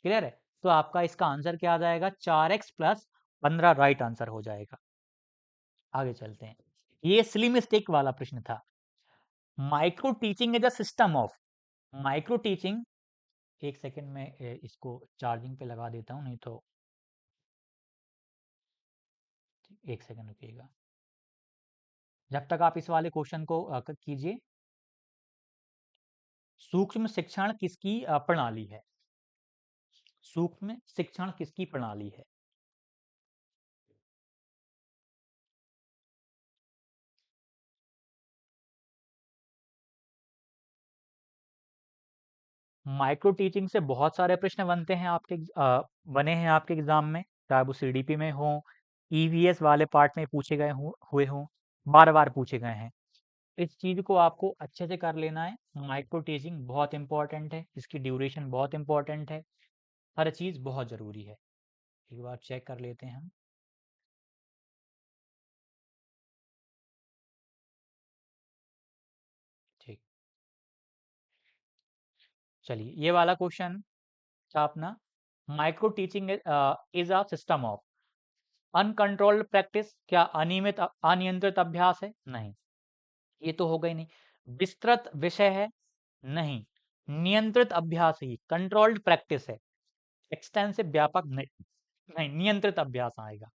क्लियर है? तो आपका इसका आंसर क्या आ जाएगा, 4x प्लस 15 राइट आंसर हो जाएगा। आगे चलते हैं। ये स्लिम स्टिक वाला प्रश्न था। Micro teaching is a system of. Micro teaching, एक सेकंड में इसको चार्जिंग पे लगा देता हूं, नहीं तो एक सेकंड रुकिएगा। जब तक आप इस वाले क्वेश्चन को कीजिए। सूक्ष्म शिक्षण किसकी प्रणाली है? सूक्ष्म शिक्षण किसकी प्रणाली है? माइक्रो टीचिंग से बहुत सारे प्रश्न बनते हैं आपके बने हैं आपके एग्जाम में, चाहे वो सीडीपी में हो, ईवीएस वाले पार्ट में पूछे गए हुए हों, बार बार पूछे गए हैं। इस चीज को आपको अच्छे से कर लेना है। माइक्रो टीचिंग बहुत इंपॉर्टेंट है, इसकी ड्यूरेशन बहुत इंपॉर्टेंट है, हर चीज बहुत जरूरी है। एक बार चेक कर लेते हैं हम। ठीक, चलिए ये वाला क्वेश्चन था अपना। Micro teaching is a system of uncontrolled practice. क्या अनियमित अनियंत्रित अभ्यास है? नहीं, ये तो हो गई नहीं। विस्तृत विषय है? नहीं। नियंत्रित अभ्यास है, कंट्रोल्ड प्रैक्टिस है। एक्सटेंसिव व्यापक नहीं, नहीं नियंत्रित अभ्यास आएगा।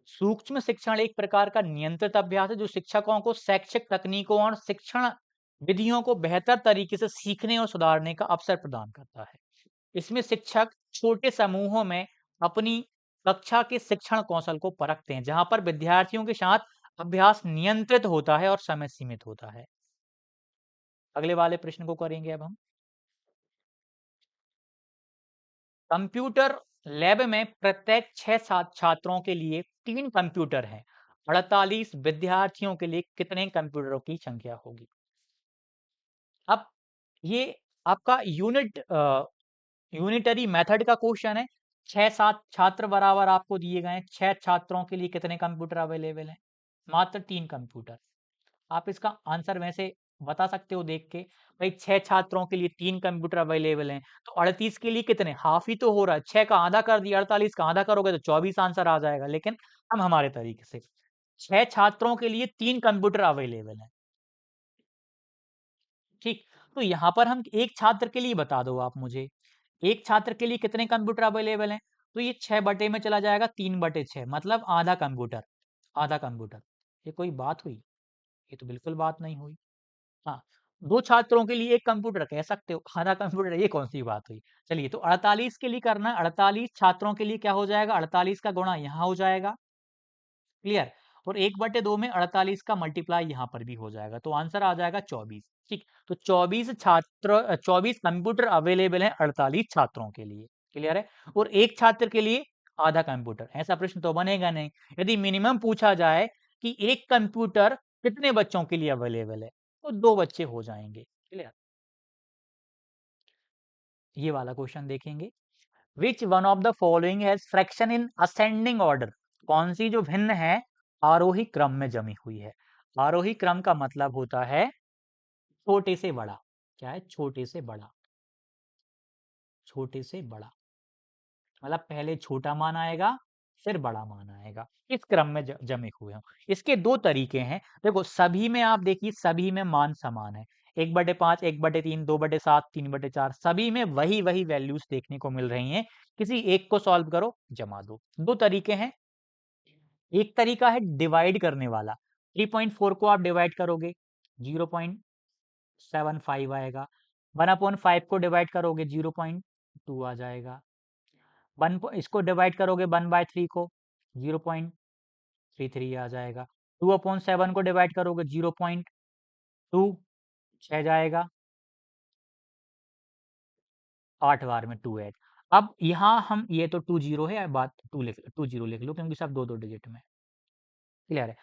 सूक्ष्म शिक्षण एक प्रकार का नियंत्रित अभ्यास है जो शिक्षकों को शैक्षिक तकनीकों और शिक्षण विधियों को बेहतर तरीके से सीखने और सुधारने का अवसर प्रदान करता है। इसमें शिक्षक छोटे समूहों में अपनी कक्षा के शिक्षण कौशल को परखते हैं, जहां पर विद्यार्थियों के साथ अभ्यास नियंत्रित होता है और समय सीमित होता है। अगले वाले प्रश्न को करेंगे अब हम। कंप्यूटर लैब में प्रत्येक 6 छात्रों के लिए 3 कंप्यूटर हैं। 48 विद्यार्थियों के लिए कितने कंप्यूटरों की संख्या होगी? अब ये आपका यूनिटरी मेथड का क्वेश्चन है। 6 7 छात्र बराबर आपको दिए गए हैं, 6 छात्रों के लिए कितने कंप्यूटर अवेलेबल हैं? मात्र 3 कंप्यूटर। आप इसका आंसर वैसे बता सकते हो देख के, भाई 6 छात्रों के लिए 3 कंप्यूटर अवेलेबल हैं, तो 38 के लिए कितने, हाफ ही तो हो रहा है। 6 का आधा कर दिया, 48 का आधा करोगे तो 24 आंसर आ जाएगा। लेकिन हम हमारे तरीके से, 6 छात्रों के लिए 3 कंप्यूटर अवेलेबल हैं, ठीक। तो यहाँ पर हम एक छात्र के लिए बता दो आप मुझे, एक छात्र के लिए कितने कंप्यूटर अवेलेबल हैं? तो ये 6 बटे में चला जाएगा, 3/6, मतलब आधा कंप्यूटर। आधा कंप्यूटर, ये कोई बात हुई? ये तो बिल्कुल बात नहीं हुई। हाँ, 2 छात्रों के लिए 1 कंप्यूटर कह सकते हो, आधा कंप्यूटर ये कौन-सी बात हुई? चलिए, तो 48 के लिए करना है, 48 छात्रों के लिए क्या हो जाएगा? 48 का गुणा यहाँ हो जाएगा, क्लियर? और 1/2 में 48 का मल्टीप्लाई यहाँ पर भी हो जाएगा, तो आंसर आ जाएगा 24, ठीक। तो 24 कंप्यूटर अवेलेबल हैं 48 छात्रों के लिए, क्लियर है? और 1 छात्र के लिए आधा कंप्यूटर, ऐसा प्रश्न तो बनेगा नहीं। यदि मिनिमम पूछा जाए कि 1 कंप्यूटर कितने बच्चों के लिए अवेलेबल है, तो 2 बच्चे हो जाएंगे, क्लियर? ये वाला क्वेश्चन देखेंगे। Which one of the following has fraction in ascending order. कौन सी जो भिन्न है आरोही क्रम में जमी हुई है? आरोही क्रम का मतलब होता है छोटे से बड़ा। क्या है? छोटे से बड़ा, छोटे से बड़ा, मतलब पहले छोटा मान आएगा फिर बड़ा मान आएगा, इस क्रम में जमे हुए हों। इसके दो तरीके हैं। देखो, सभी में आप देखिए, सभी में मान समान है। 1/5, 1/3, 2/7, 3/4 सभी में वही वही वैल्यूज देखने को मिल रही हैं। किसी एक को सॉल्व करो, जमा दो। दो तरीके हैं। एक तरीका है डिवाइड करने वाला। 3.4 को आप डिवाइड करोगे 0.75 आएगा। 1/5 को डिवाइड करोगे 0.2 आ जाएगा। इसको डिवाइड करोगे 1/3 को 0.33 आ जाएगा। 2/7 को डिवाइड करोगे 0.2 6 जाएगा। 8 बार में 2 8। अब यहाँ हम ये तो 2 0 है, बात 2 0 लिख लो क्योंकि सब दो दो डिजिट में। क्लियर है।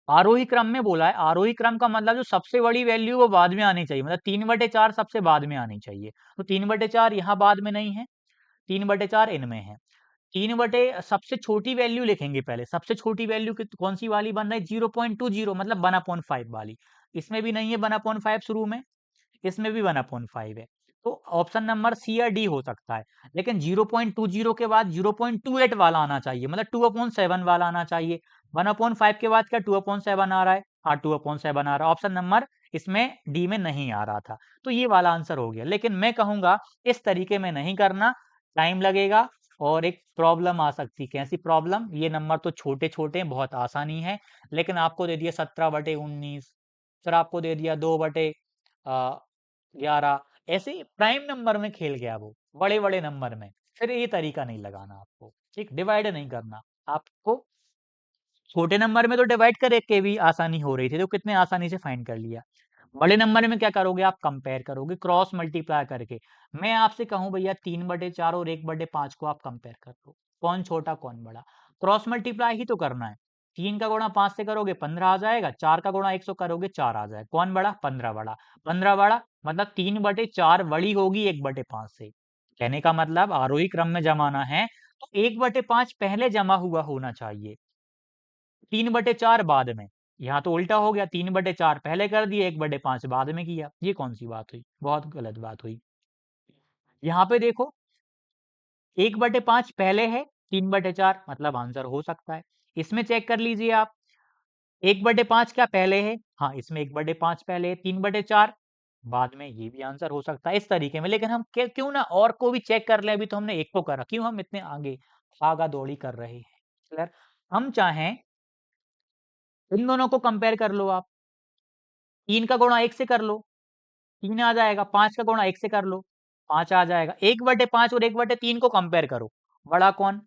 आरोही क्रम में बोला है। आरोही क्रम का मतलब जो सबसे बड़ी वैल्यू वो बाद में आनी चाहिए, मतलब 3/4 सबसे बाद में आनी चाहिए। तो 3/4 यहाँ बाद में नहीं है, 3/4 इनमें है। 3 सबसे छोटी वैल्यू लिखेंगे पहले। सबसे छोटी वैल्यू कौन सी वाली बन रही है? 0.20 मतलब 1/5 वाली। इसमें भी नहीं है 1/5 शुरू में, इसमें भी 1/5 है। तो ऑप्शन नंबर सी या डी हो सकता है। लेकिन 0.20 के बाद 0.28 वाला आना चाहिए, मतलब 2/7 वाला आना चाहिए। 1/5 के बाद क्या 2/7 आ रहा है? हाँ 2/7 आ रहा है। ऑप्शन नंबर इसमें डी में नहीं आ रहा था, तो ये वाला आंसर हो गया। लेकिन मैं कहूंगा इस तरीके में नहीं करना, टाइम लगेगा और एक प्रॉब्लम आ सकती। कैसी प्रॉब्लम? ये नंबर तो छोटे छोटे हैं, बहुत आसानी है, लेकिन आपको दे दिया 17/19, फिर आपको दे दिया 2/11, ऐसे प्राइम नंबर में खेल गया वो, बड़े बड़े नंबर में। फिर ये तरीका नहीं लगाना आपको, ठीक, डिवाइड नहीं करना आपको। छोटे नंबर में तो डिवाइड करे के भी आसानी हो रही थी, तो कितने आसानी से फाइंड कर लिया। बड़े नंबर में क्या करोगे? आप कंपेयर करोगे क्रॉस मल्टीप्लाई करके। मैं आपसे कहूं भैया 3/4 और 1/5 को आप कंपेयर कर लो, कौन छोटा कौन बड़ा। क्रॉस मल्टीप्लाई ही तो करना है। 3 का गुणा 5 से करोगे 15 आ जाएगा, 4 का गुणा 1 से करोगे 4 आ जाएगा। कौन बड़ा? 15 बड़ा। 15 बड़ा मतलब 3/4 बड़ी होगी 1/5 से। कहने का मतलब आरोही क्रम में जमाना है तो 1/5 पहले जमा हुआ होना चाहिए, 3/4 बाद में। यहाँ तो उल्टा हो गया, 3/4 पहले कर दिए, 1/5 बाद में किया। ये कौन सी बात हुई? बहुत गलत बात हुई। यहाँ पे देखो 1/5 पहले है, 3/4 मतलब आंसर हो सकता है। इसमें चेक कर लीजिए आप, 1/5 क्या पहले है? हाँ इसमें 1/5 पहले है, 3/4 बाद में, ये भी आंसर हो सकता है इस तरीके में। लेकिन हम क्यों ना और को भी चेक कर ले, अभी तो हमने एक को करा, क्यों हम इतने आगे भागा दौड़ी कर रहे हैं। क्लियर? हम चाहें इन दोनों को कंपेयर कर लो आप। 3 का गुणा 1 से कर लो, 3 आ जाएगा। 5 का गुणा 1 से कर लो, 5 आ जाएगा। 1/5 और 1/3 को कंपेयर करो, बड़ा कौन?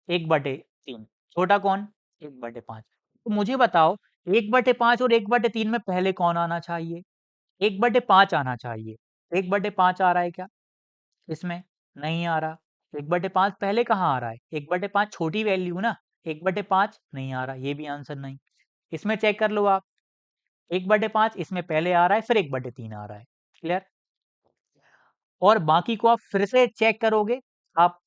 1/3। छोटा कौन? 1/5। तो मुझे बताओ 1/5 और 1/3 में पहले कौन आना चाहिए? 1/5 आना चाहिए। 1/5 आ रहा है क्या इसमें? नहीं आ रहा। 1/5 पहले कहाँ आ रहा है? 1/5 छोटी वैल्यू ना, 1/5 नहीं आ रहा, ये भी आंसर नहीं। इसमें चेक कर लो आप, 1/5 इसमें पहले आ रहा है, फिर 1/3 आ रहा है। क्लियर? और बाकी को आप फिर से चेक करोगे, आप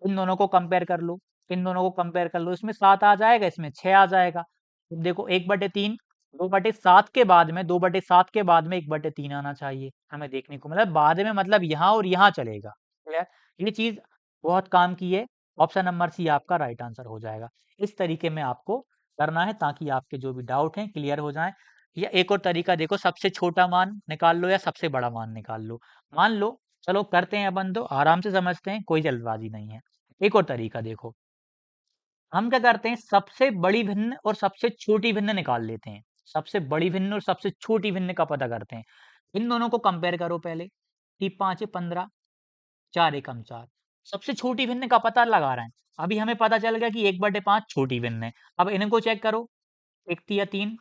इन दोनों को कंपेयर कर लो, इन दोनों को कंपेयर कर लो। इसमें 7 आ जाएगा, इसमें 6 आ जाएगा। अब देखो 1/3, 2/7 के बाद में, 2/7 के बाद में 1/3 आना चाहिए हमें देखने को, मतलब बाद में, मतलब यहाँ और यहाँ चलेगा। क्लियर? ये चीज बहुत काम की है। ऑप्शन नंबर सी आपका राइट आंसर हो जाएगा। इस तरीके में आपको करना है ताकि आपके जो भी डाउट हैं क्लियर हो जाएं। या एक और तरीका देखो, सबसे छोटा मान निकाल लो या सबसे बड़ा मान निकाल लो। मान लो, चलो करते हैं अपन, तो आराम से समझते हैं, कोई जल्दबाजी नहीं है। एक और तरीका देखो, हम क्या करते हैं, सबसे बड़ी भिन्न और सबसे छोटी भिन्न निकाल लेते हैं। सबसे बड़ी भिन्न और सबसे छोटी भिन्न का पता करते हैं। इन दोनों को कंपेयर करो पहले। 3×5 = 15, 4×1 = 4। सबसे छोटी भिन्न का पता लगा रहे हैं। अभी हमें पता चल गया कि 1/5 छोटी भिन्न है। अब इनको चेक करो, 1×3 =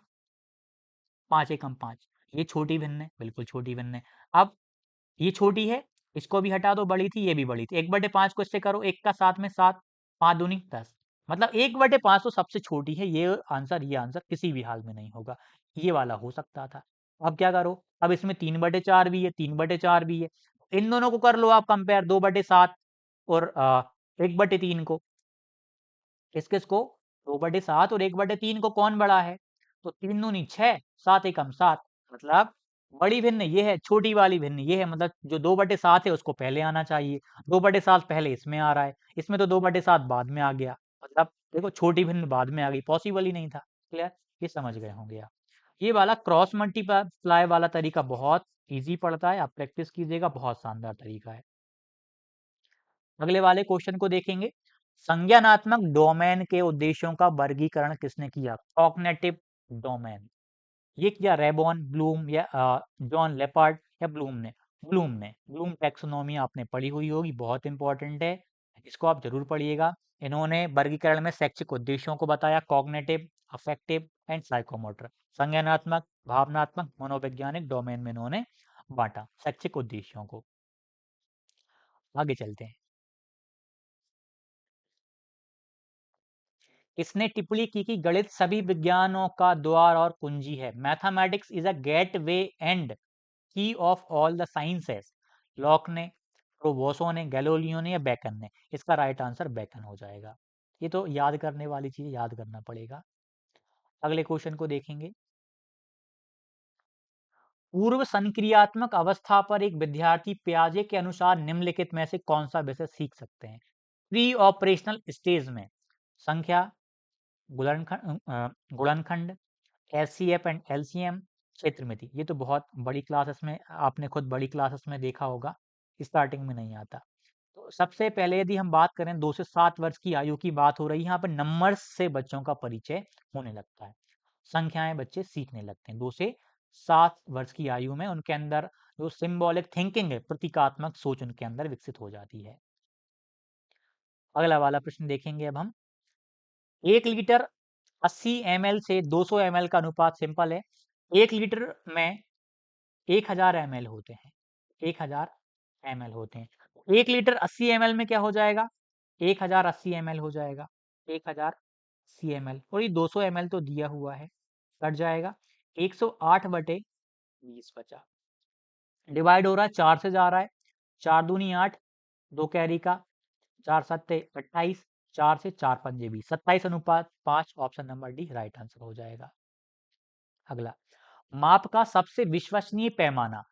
5×1 = 5। ये छोटी भिन्न है, बिल्कुल छोटी भिन्न है। अब ये छोटी है, इसको भी हटा दो, बड़ी थी, ये भी बड़ी थी। 1/5 को इससे करो, 1 का 7 में 7, 5 दूनी 10, मतलब 1/5 तो सबसे छोटी है। ये आंसर किसी भी हाल में नहीं होगा। ये वाला हो सकता था। अब क्या करो, अब इसमें 3/4 भी है, 3/4 भी है। इन दोनों को कर लो आप कंपेयर, 2/7 और 1/3 को। किस-किस को? 2/7 और 1/3 को। कौन बड़ा है? तो 3 दूनी 6, 7×1 = 7, मतलब बड़ी भिन्न ये है, छोटी वाली भिन्न ये है, मतलब जो 2/7 है उसको पहले आना चाहिए। 2/7 पहले इसमें आ रहा है, इसमें तो 2/7 बाद में आ गया, मतलब देखो छोटी भिन्न बाद में आ गई, पॉसिबल ही नहीं था। क्लियर? ये समझ गए होंगे आप। ये वाला क्रॉस मल्टीप्लाई वाला तरीका बहुत इजी पड़ता है, आप प्रैक्टिस कीजिएगा, बहुत शानदार तरीका है। अगले वाले क्वेश्चन को देखेंगे। संज्ञानात्मक डोमेन के उद्देश्यों का वर्गीकरण किसने किया? Cognitive domain. ये किया रेबॉन, ब्लूम या जॉन लेपर्ड या ब्लूम ने? ब्लूम टैक्सोनॉमी आपने पढ़ी हुई होगी, बहुत इंपॉर्टेंट है, इसको आप जरूर पढ़िएगा। इन्होंने वर्गीकरण में शैक्षिक उद्देश्यों को बताया, कॉग्निटिव, अफेक्टिव एंड साइकोमोटर। संज्ञानात्मक, भावनात्मक, मनोवैज्ञानिक डोमेन में इन्होंने बांटा शैक्षिक उद्देश्यों को। आगे चलते हैं। इसने टिप्पणी की कि गणित सभी विज्ञानों का द्वार और कुंजी है। Mathematics is a gateway and key of all the sciences. Lock ने, प्रोवोसो ने, गैलोलियो ने या बेकन ने? इसका राइट आंसर बेकन हो जाएगा। ये तो याद करने वाली चीज, याद करना पड़ेगा। अगले क्वेश्चन को देखेंगे। पूर्व संक्रियात्मक अवस्था पर एक विद्यार्थी पियाजे के अनुसार निम्नलिखित में से कौन सा विषय सीख सकते हैं? प्री ऑपरेशनल स्टेज में संख्या, गुणनखंड, एचसीएफ एंड एलसीएम, क्षेत्रमिति। ये तो बहुत बड़ी क्लासेस में, आपने खुद बड़ी क्लासेस में देखा होगा, स्टार्टिंग में नहीं आता। तो सबसे पहले यदि हम बात करें 2 से 7 वर्ष की आयु की बात हो रही है, यहाँ पर नंबर्स से बच्चों का परिचय होने लगता है, संख्याएं बच्चे सीखने लगते हैं 2 से 7 वर्ष की आयु में। उनके अंदर जो सिंबॉलिक थिंकिंग है, प्रतीकात्मक सोच उनके अंदर विकसित हो जाती है। अगला वाला प्रश्न देखेंगे अब हम। 1 लीटर 80 ml से 200 ml का अनुपात सिंपल है। 1 लीटर में 1000 ml होते हैं, 1000 ml होते हैं। 1 लीटर 80 ml में क्या हो जाएगा? 1080 ml हो जाएगा, 1080 ml। और ये 200 ml तो दिया हुआ है, कट जाएगा। 108/20 बचा, डिवाइड हो रहा है, 4 से जा रहा है, 4 दूनी 8, 2 कैरी का, 4 सत्ते 28, 4 से 4 पंजे 20, 27/5। Option number D right answer हो जाएगा। अगला, माप का सबसे विश्वसनीय पैमाना,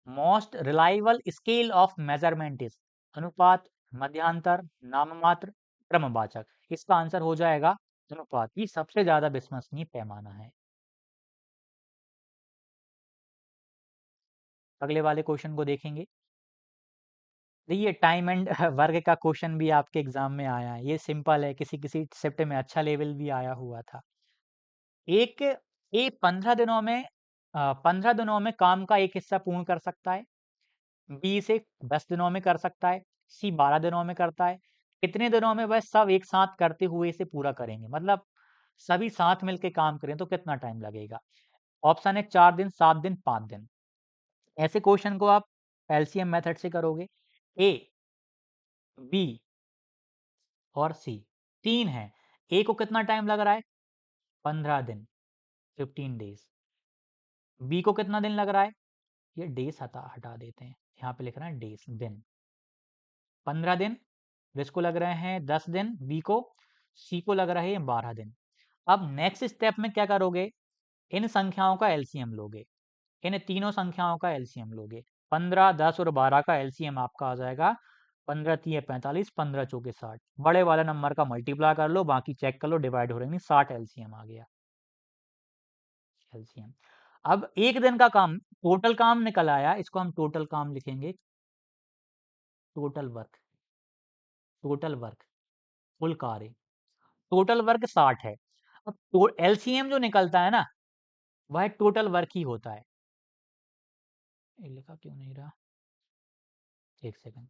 most reliable scale of measurement is? अनुपात, मध्यांतर, नाममात्र, क्रमवाचक? इसका आंसर हो जाएगा अनुपात, ये सबसे ज्यादा विश्वसनीय पैमाना है। अगले वाले क्वेश्चन को देखेंगे। देखिए टाइम एंड वर्ग का क्वेश्चन भी आपके एग्जाम में आया है, ये सिंपल है, किसी किसी शिफ्ट में अच्छा लेवल भी आया हुआ था। एक ए 15 दिनों में काम का एक हिस्सा पूर्ण कर सकता है, बी इसे 10 दिनों में कर सकता है, सी 12 दिनों में करता है। कितने दिनों में वह सब एक साथ करते हुए इसे पूरा करेंगे? मतलब सभी साथ मिलके काम करें तो कितना टाइम लगेगा? ऑप्शन है 4 दिन, 7 दिन, 5 दिन। ऐसे क्वेश्चन को आप एलसीएम मेथड से करोगे। ए, बी और सी, तीन है। ए को कितना टाइम लग रहा है? 15 दिन, 15 डेज। बी को कितना दिन लग रहा है? ये डेज हटा हटा देते हैं, यहाँ पे लिख रहे हैं डेज, दिन। 15 दिन, इसको लग रहे हैं 10 दिन, बी को, सी को लग रहे हैं 12 दिन। अब नेक्स्ट स्टेप में क्या करोगे? इन संख्याओं का एलसीएम लोगे, इन तीनों संख्याओं का एलसीएम लोगे। 15, 10 और 12 का एलसीएम आपका आ जाएगा 15 तिये 45, 15 चौके 60। बड़े वाले नंबर का मल्टीप्लाई कर लो, बाकी चेक कर लो, डिवाइड हो रहे नहीं, 60 एलसीएम आ गया एलसीएम। अब एक दिन का काम, टोटल काम निकल आया, इसको हम टोटल काम लिखेंगे, टोटल वर्क, टोटल वर्क, कुल कार्य, टोटल वर्क 60 है। अब एलसीएम जो निकलता है ना, वह टोटल वर्क ही होता है। ये लिखा क्यों नहीं रहा, एक सेकंड,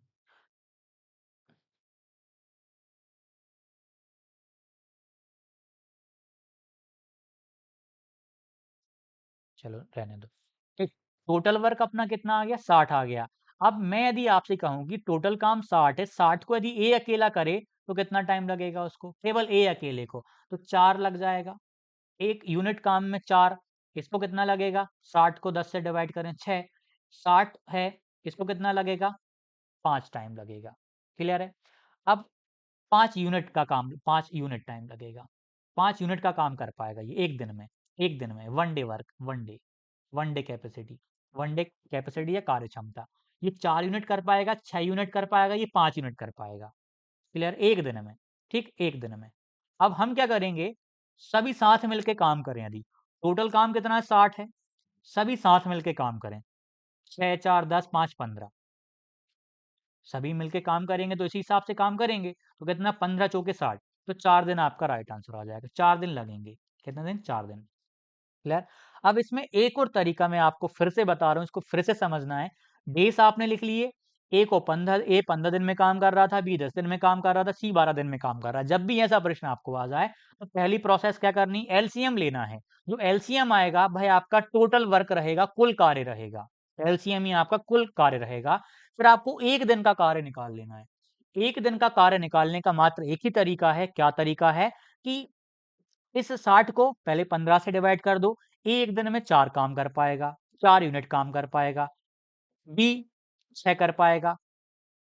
चलो रहने दो। ठीक, टोटल वर्क अपना कितना आ गया? 60 आ गया। अब मैं यदि आपसे कहूं कि टोटल काम 60 है, 60 को यदि ए अकेला करे तो कितना टाइम लगेगा उसको, केवल ए अकेले को? तो 4 लग जाएगा। एक यूनिट काम में 4, इसको कितना लगेगा? 60 को 10 से डिवाइड करें 6, 60 है, इसको कितना लगेगा? 5 टाइम लगेगा। क्लियर है? अब 5 यूनिट का काम, 5 यूनिट टाइम लगेगा, 5 यूनिट का काम कर पाएगा ये एक दिन में, एक दिन में, one day work, one day capacity, one day capacity या कार्य क्षमता। ये 4 यूनिट कर पाएगा, 6 यूनिट कर पाएगा, ये 5 यूनिट कर पाएगा। क्लियर? एक दिन में, ठीक, एक दिन में। अब हम क्या करेंगे? सभी साथ मिलके काम करें यदि, टोटल काम कितना है, 60 है। सभी साथ मिलके काम करें, 6 4 10 5 15, सभी मिलके काम करेंगे तो इसी हिसाब से काम करेंगे। तो कितना, 15 चौके 60, तो 4 दिन आपका राइट आंसर आ जाएगा। 4 दिन लगेंगे, कितने दिन, 4 दिन। क्लियर। अब इसमें एक और तरीका मैं आपको फिर से बता रहा हूँ, इसको फिर से समझना है। डेस आपने लिख लिए, ए 15 दिन में काम कर रहा था, बी 10 दिन में काम कर रहा था, सी 12 दिन में काम कर रहा है। जब भी ऐसा प्रश्न आपको आ जाए तो पहली प्रोसेस क्या करनी, एलसीएम लेना है। जो एलसीएम आएगा भाई आपका टोटल वर्क रहेगा, कुल कार्य रहेगा। एलसीएम ही आपका कुल कार्य रहेगा। फिर आपको एक दिन का कार्य निकाल लेना है। एक दिन का कार्य निकालने का मात्र एक ही तरीका है। क्या तरीका है कि इस 60 को पहले 15 से डिवाइड कर दो। एक दिन में 4 काम कर पाएगा, 4 यूनिट काम कर पाएगा। बी 6 कर पाएगा,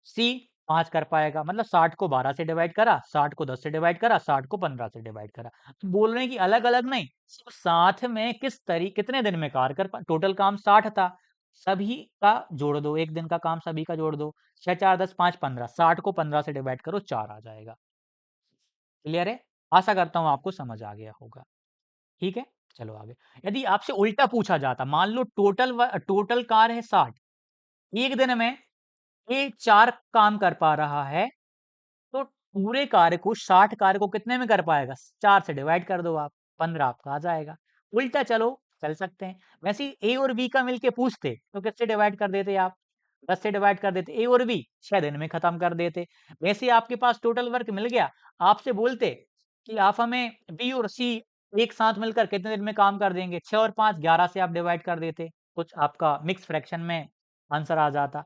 सी 5 कर पाएगा। मतलब 60 को 12 से डिवाइड करा, 60 को 10 से डिवाइड करा, 60 को 15 से डिवाइड करा। तो बोल रहे हैं कि अलग अलग नहीं, सिर्फ साथ में कितने दिन में कार्य कर टोटल काम 60 था, सभी का जोड़ दो, एक दिन का काम सभी का जोड़ दो। 6 4 10 5 15, 60 को 15 से डिवाइड करो, 4 आ जाएगा। क्लियर है। आशा करता हूं आपको समझ आ गया होगा। ठीक है, चलो आगे। यदि आपसे उल्टा पूछा जाता, मान लो टोटल कार्य है 60, एक दिन में ये 4 काम कर पा रहा है, तो पूरे कार्य को 60 कार्य को कितने में कर पाएगा, 4 से डिवाइड कर दो आप, 15 आपका आ जाएगा। उल्टा चलो चल सकते हैं। वैसे ए और बी का मिलके पूछते तो किससे डिवाइड कर देते आप, 10 से डिवाइड कर देते। ए और बी 6 दिन में खत्म कर देते। वैसे आपके पास टोटल वर्क मिल गया, आपसे बोलते कि आप हमें बी और सी एक साथ मिलकर कितने दिन में काम कर देंगे, 6 और 5 11 से आप डिवाइड कर देते, कुछ आपका मिक्स फ्रैक्शन में आंसर आ जाता।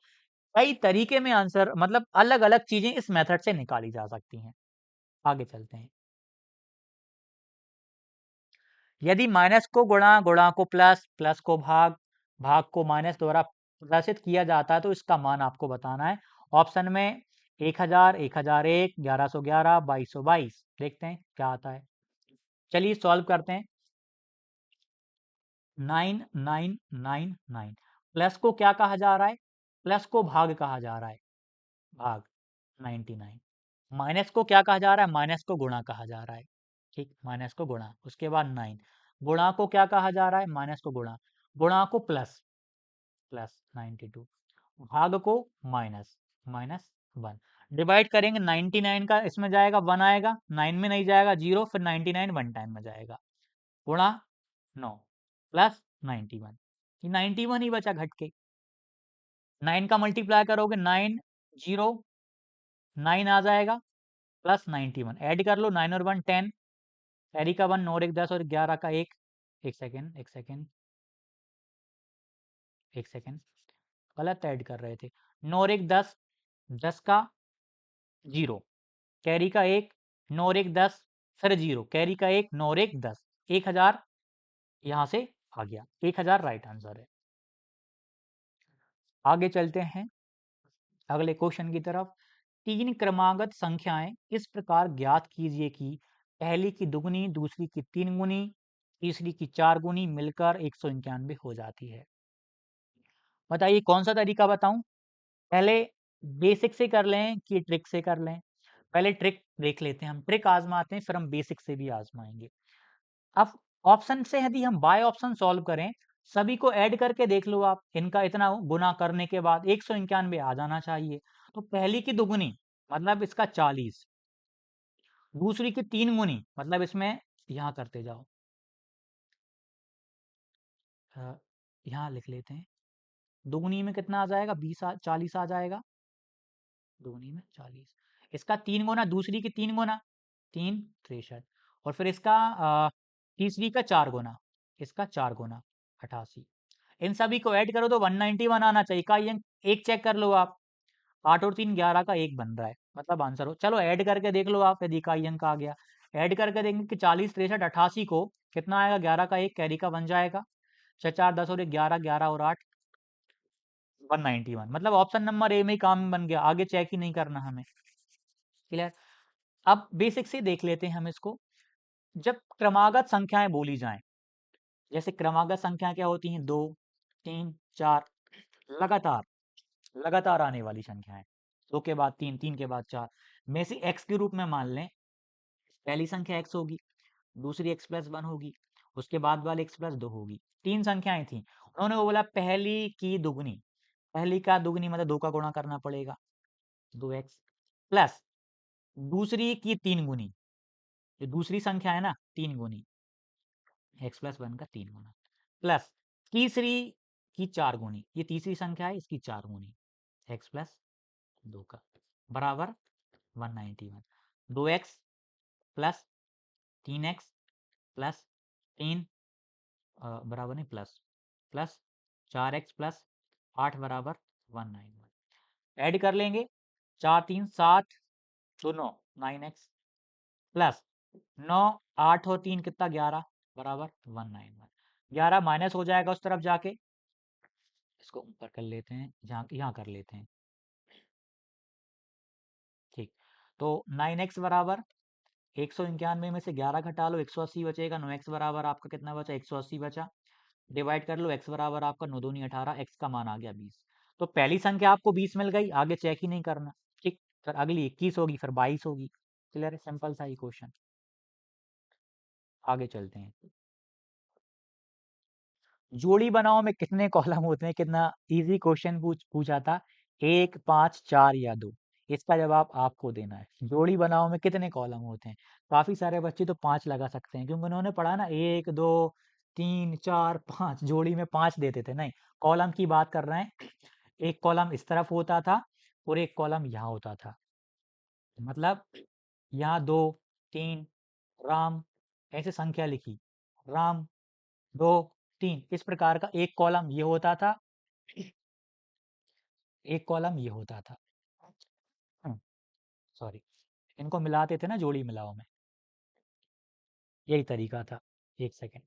कई तरीके में आंसर, मतलब अलग अलग चीजें इस मेथड से निकाली जा सकती हैं। आगे चलते हैं। यदि माइनस को गुणा, गुणा को प्लस, प्लस को भाग, भाग को माइनस द्वारा प्रदर्शित किया जाता है तो इसका मान आपको बताना है। ऑप्शन में 1000, 1001, 1111, 2222, देखते हैं क्या आता है। चलिए सॉल्व करते हैं। 9999, प्लस को क्या कहा जा रहा है, प्लस को भाग कहा जा रहा है, भाग 99। माइनस को क्या कहा जा रहा है, माइनस को गुणा कहा जा रहा है। ठीक, माइनस को गुणा, उसके बाद 9। गुणा को क्या कहा जा रहा है, माइनस को गुणा, गुणा को प्लस, प्लस 92। भाग को माइनस, माइनस 1। डिवाइड करेंगे 99 का, इसमें जाएगा 1 आएगा, 9 में नहीं जाएगा 0, फिर 99 वन टाइम में जाएगा, गुणा 9 प्लस 91। ये 91 ही बचा घट के। 9 का मल्टीप्लाई करोगे 9 0 9 आ जाएगा, प्लस 91 ऐड कर लो, 9 और 1 10, कैरी का 1, 9 और 1 10 और 11 का 1। एक सेकेंड, एक सेकेंड, एक सेकेंड, गलत ऐड कर रहे थे। 9 और 1 10, 10 का 0, कैरी का 1, 9 और 1 10, फिर 0, कैरी का 1, 9 और 1 10, 1000 यहाँ से आ गया। 1000 राइट आंसर है। आगे चलते हैं अगले क्वेश्चन की तरफ। 3 क्रमागत संख्याएं इस प्रकार ज्ञात कीजिए कि पहली की दुगुनी, दूसरी की 3 गुनी, तीसरी की 4 गुनी मिलकर 191 हो जाती है। बताइए कौन सा तरीका बताऊं, पहले बेसिक से कर लें कि ट्रिक से कर लें। पहले ट्रिक देख लेते हैं, हम ट्रिक आजमाते हैं, फिर हम बेसिक से भी आजमाएंगे। अब ऑप्शन से यदि हम बाय ऑप्शन सॉल्व करें, सभी को ऐड करके देख लो आप, इनका इतना गुना करने के बाद 191 आ जाना चाहिए। तो पहली की दुगुनी मतलब इसका 40, दूसरी की 3 गुनी मतलब इसमें यहाँ करते जाओ, यहाँ लिख लेते हैं। दुगुनी में कितना आ जाएगा, 40 आ जाएगा, दुगुनी में 40। इसका 3 गुना, दूसरी की 3 गुना, 3 63, और फिर इसका तीसरी का 4 गुना, इसका 4 गुना 88। इन सभी को ऐड करो तो 191 आना चाहिए। इकाई अंक एक चेक कर लो आप, 8 और 3 11 का 1 बन रहा है, मतलब आंसर हो। चलो ऐड करके देख लो आप, यदि इकाई अंक आ गया। ऐड करके देंगे कि 40 63 88 को कितना आएगा, 11 का 1 कैरी का बन जाएगा, 6 4 10 और 1 11, 11 और 8 191। मतलब ऑप्शन नंबर ए में ही काम बन गया, आगे चेक ही नहीं करना हमें। क्लियर। अब बेसिक से देख लेते हैं हम इसको। जब क्रमागत संख्याएं बोली जाएं, जैसे क्रमागत संख्या क्या होती हैं, 2 3 4, लगातार लगातार आने वाली संख्याएं, 2 के बाद 3, 3 के बाद 4 में से एक्स के रूप में मान लें। पहली संख्या एक्स होगी, दूसरी एक्स प्लस 1 होगी, उसके बाद वाले x प्लस 2 होगी। 3 संख्याएं थी, उन्होंने वो बोला पहली की दुगनी, पहली का दुगनी मतलब 2 का गुणा करना पड़ेगा 2x, प्लस दूसरी की 3 गुनी, जो दूसरी संख्या है ना 3 गुनी x प्लस 1 का 3 गुना, प्लस तीसरी की 4 गुनी, ये तीसरी संख्या है इसकी 4 गुनी x प्लस 2 का बराबर 191। 2x प्लस 3x प्लस 3 बराबर नहीं प्लस प्लस 4x प्लस 8 बराबर 191। ऐड कर लेंगे 4 3 7 तो 9 9x प्लस 9 8 और 3 कितना 11 बराबर 191। 11 माइनस हो जाएगा उस तरफ जाके, इसको ऊपर कर लेते हैं, यहाँ कर लेते हैं, ठीक। तो 9x बराबर 191 में से 11 घटा लो 180 बचेगा, 9x बराबर आपका कितना बचा 180 बचा, डिवाइड कर लो x बराबर आपका 9 दूनी 18, x का मान आ गया 20। तो पहली संख्या आपको 20 मिल गई, आगे चेक ही नहीं करना, ठीक। फिर अगली 21 होगी, फिर 22 होगी। क्लियर है, सिंपल सा ही क्वेश्चन। आगे चलते हैं। जोड़ी बनाओ में कितने कॉलम होते हैं, कितना इजी क्वेश्चन पूछा था, 1 5 4 या 2। इसका जवाब आपको देना है। जोड़ी बनाओ में कितने कॉलम होते हैं, काफी सारे बच्चे तो 5 लगा सकते हैं क्योंकि उन्होंने पढ़ा ना 1 2 3 4 5, जोड़ी में 5 देते थे, नहीं कॉलम की बात कर रहे हैं। एक कॉलम इस तरफ होता था और एक कॉलम यहाँ होता था, मतलब यहाँ 2 3 राम, ऐसे संख्या लिखी राम 2 3, इस प्रकार का एक कॉलम ये होता था, एक कॉलम ये होता था। सॉरी, इनको मिलाते थे ना जोड़ी मिलाओ में, यही तरीका था। एक सेकेंड,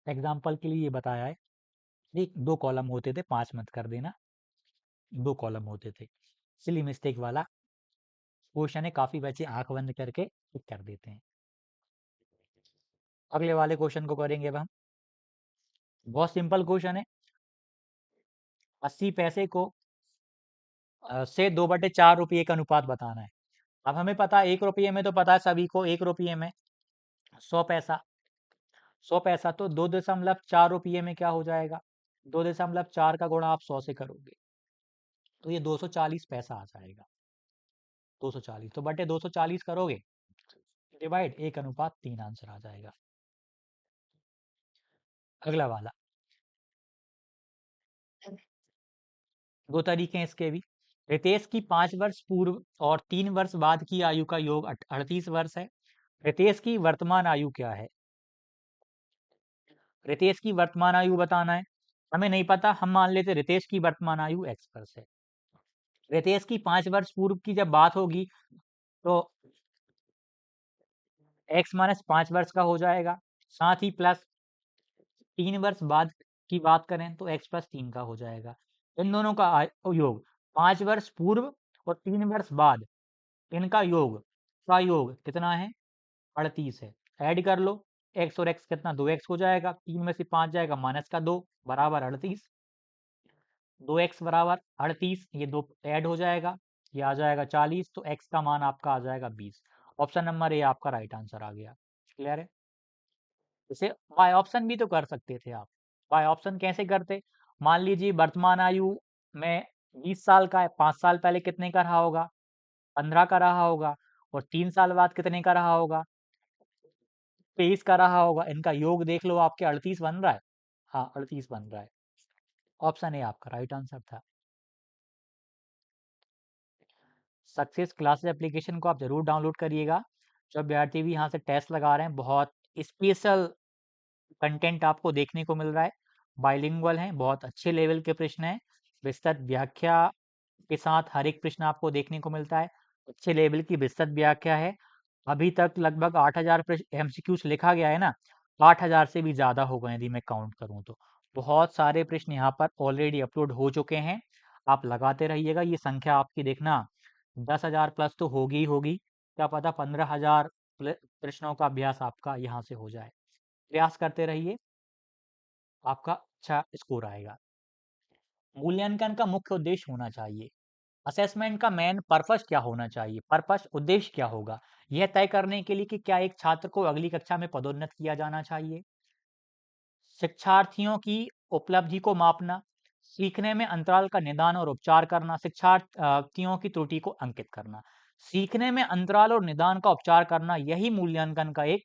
एग्जाम्पल के लिए ये बताया है। एक 2 कॉलम होते थे, 5 मत कर देना, 2 कॉलम होते थे, सिली मिस्टेक वाला क्वेश्चन है, काफी बच्चे आंख बंद करके टिक कर देते हैं। अगले वाले क्वेश्चन को करेंगे अब हम, बहुत सिंपल क्वेश्चन है। 80 पैसे को से 2/4 रुपये का अनुपात बताना है। अब हमें पता है 1 रुपये में, तो पता है सभी को 1 रुपये में 100 पैसा, 100 पैसा तो 2.4 रुपये में क्या हो जाएगा, 2.4 का गुणा आप 100 से करोगे तो ये 240 पैसा आ जाएगा। 240 तो बटे 240 करोगे, डिवाइड 1:3 आंसर आ जाएगा। अगला वाला, 2 तरीके हैं इसके भी। रितेश की 5 वर्ष पूर्व और 3 वर्ष बाद की आयु का योग 38 वर्ष है। रितेश की वर्तमान आयु क्या है, रितेश की वर्तमान आयु बताना है। हमें नहीं पता, हम मान लेते रितेश की वर्तमान आयु x वर्ष है। रितेश की 5 वर्ष पूर्व की जब बात होगी तो x माइनस 5 वर्ष का हो जाएगा, साथ ही प्लस 3 वर्ष बाद की बात करें तो x प्लस 3 का हो जाएगा। इन दोनों का योग 5 वर्ष पूर्व और 3 वर्ष बाद, इनका योग का योग कितना है 38 है। ऐड कर लो x और x कितना 2x हो जाएगा, 3 में से 5 जाएगा माइनस का 2 बराबर 38, 2x बराबर 38, ये 2 ऐड हो जाएगा, ये आ जाएगा 40, तो x का मान आपका आ जाएगा 20। ऑप्शन नंबर ए आपका राइट आंसर आ गया। क्लियर है। इसे बाय ऑप्शन भी तो कर सकते थे आप। बाय ऑप्शन कैसे करते, मान लीजिए वर्तमान आयु में 20 साल का है, 5 साल पहले कितने का रहा होगा 15 का रहा होगा, और 3 साल बाद कितने का रहा होगा 23 का रहा होगा, इनका योग देख लो आपके 38 बन रहा है। हाँ 38 बन रहा है, ऑप्शन ए आपका राइट आंसर था। सक्सेस क्लासेस एप्लीकेशन को आप जरूर डाउनलोड करिएगा। जो अभ्यर्थी भी यहाँ से टेस्ट लगा रहे हैं, बहुत स्पेशल कंटेंट आपको देखने को मिल रहा है, बाइलिंगुअल हैं, बहुत अच्छे लेवल के प्रश्न हैं, विस्तृत व्याख्या के साथ हर एक प्रश्न आपको देखने को मिलता है, अच्छे लेवल की विस्तृत व्याख्या है। अभी तक लगभग 8000 प्रश्न एमसीक्यूज लिखा गया है ना, 8000 से भी ज़्यादा हो गए यदि मैं काउंट करूँ तो। बहुत सारे प्रश्न यहाँ पर ऑलरेडी अपलोड हो चुके हैं, आप लगाते रहिएगा, ये संख्या आपकी देखना 10,000 प्लस तो होगी ही होगी, क्या पता 15,000 प्रश्नों का अभ्यास आपका यहाँ से हो जाए। प्रयास करते रहिए, आपका अच्छा स्कोर आएगा। मूल्यांकन का मुख्य उद्देश्य होना चाहिए। असेसमेंट का मेन पर्पस क्या होना चाहिए, पर्पस उद्देश्य क्या होगा, यह तय करने के लिए कि क्या एक छात्र को अगली कक्षा में पदोन्नत किया जाना चाहिए। शिक्षार्थियों की उपलब्धि को मापना, सीखने में अंतराल का निदान और उपचार करना, शिक्षार्थियों की त्रुटि को अंकित करना। सीखने में अंतराल और निदान का उपचार करना, यही मूल्यांकन का एक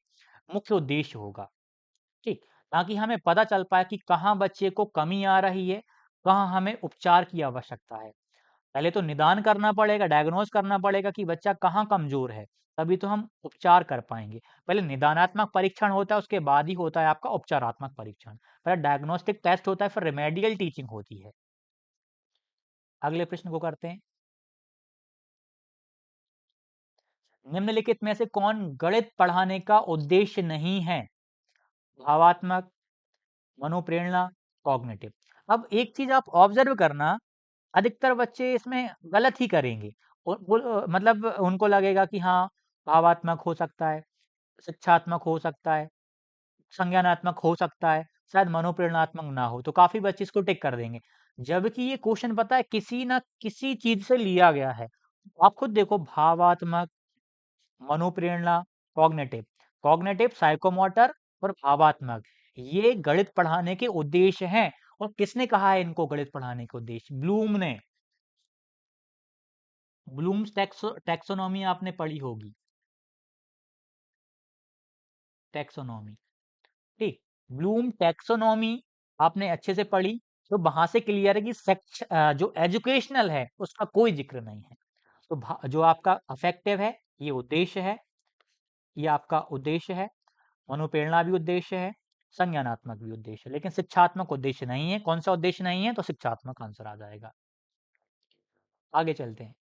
मुख्य उद्देश्य होगा। ठीक, ताकि हमें पता चल पाए कि कहाँ बच्चे को कमी आ रही है, कहाँ हमें उपचार की आवश्यकता है। पहले तो निदान करना पड़ेगा, डायग्नोज करना पड़ेगा कि बच्चा कहाँ कमजोर है, तभी तो हम उपचार कर पाएंगे। पहले निदानात्मक परीक्षण होता है, उसके बाद ही होता है आपका उपचारात्मक परीक्षण। पहले डायग्नोस्टिक टेस्ट होता है, फिर रिमेडियल टीचिंग होती है। अगले प्रश्न को करते हैं। निम्नलिखित में से कौन गणित पढ़ाने का उद्देश्य नहीं है? भावात्मक, मनोप्रेरणा, कॉग्निटिव। अब एक चीज आप ऑब्जर्व करना, अधिकतर बच्चे इसमें गलत ही करेंगे। मतलब उनको लगेगा कि हाँ, भावात्मक हो सकता है, शिक्षात्मक हो सकता है, संज्ञानात्मक हो सकता है, शायद मनोप्रेरणात्मक ना हो, तो काफी बच्चे इसको टिक कर देंगे। जबकि ये क्वेश्चन पता है किसी ना किसी चीज से लिया गया है। आप खुद देखो, भावात्मक, मनोप्रेरणा, कॉग्निटिव, कॉग्निटिव साइकोमोटर और भावात्मक, ये गणित पढ़ाने के उद्देश्य हैं। और किसने कहा है इनको गणित पढ़ाने के उद्देश्य? ब्लूम ने। ब्लूम्स टैक्सोनॉमी आपने पढ़ी होगी, टैक्सोनॉमी। ठीक, ब्लूम टैक्सोनॉमी आपने अच्छे से पढ़ी, तो वहां से क्लियर है कि जो एजुकेशनल है उसका कोई जिक्र नहीं है। तो जो आपका अफेक्टिव है, ये उद्देश्य है, ये आपका उद्देश्य है। मनोप्रेरणा भी उद्देश्य है, संज्ञानात्मक भी उद्देश्य है, लेकिन शिक्षात्मक उद्देश्य नहीं है। कौन सा उद्देश्य नहीं है? तो शिक्षात्मक आंसर आ जाएगा। आगे चलते हैं।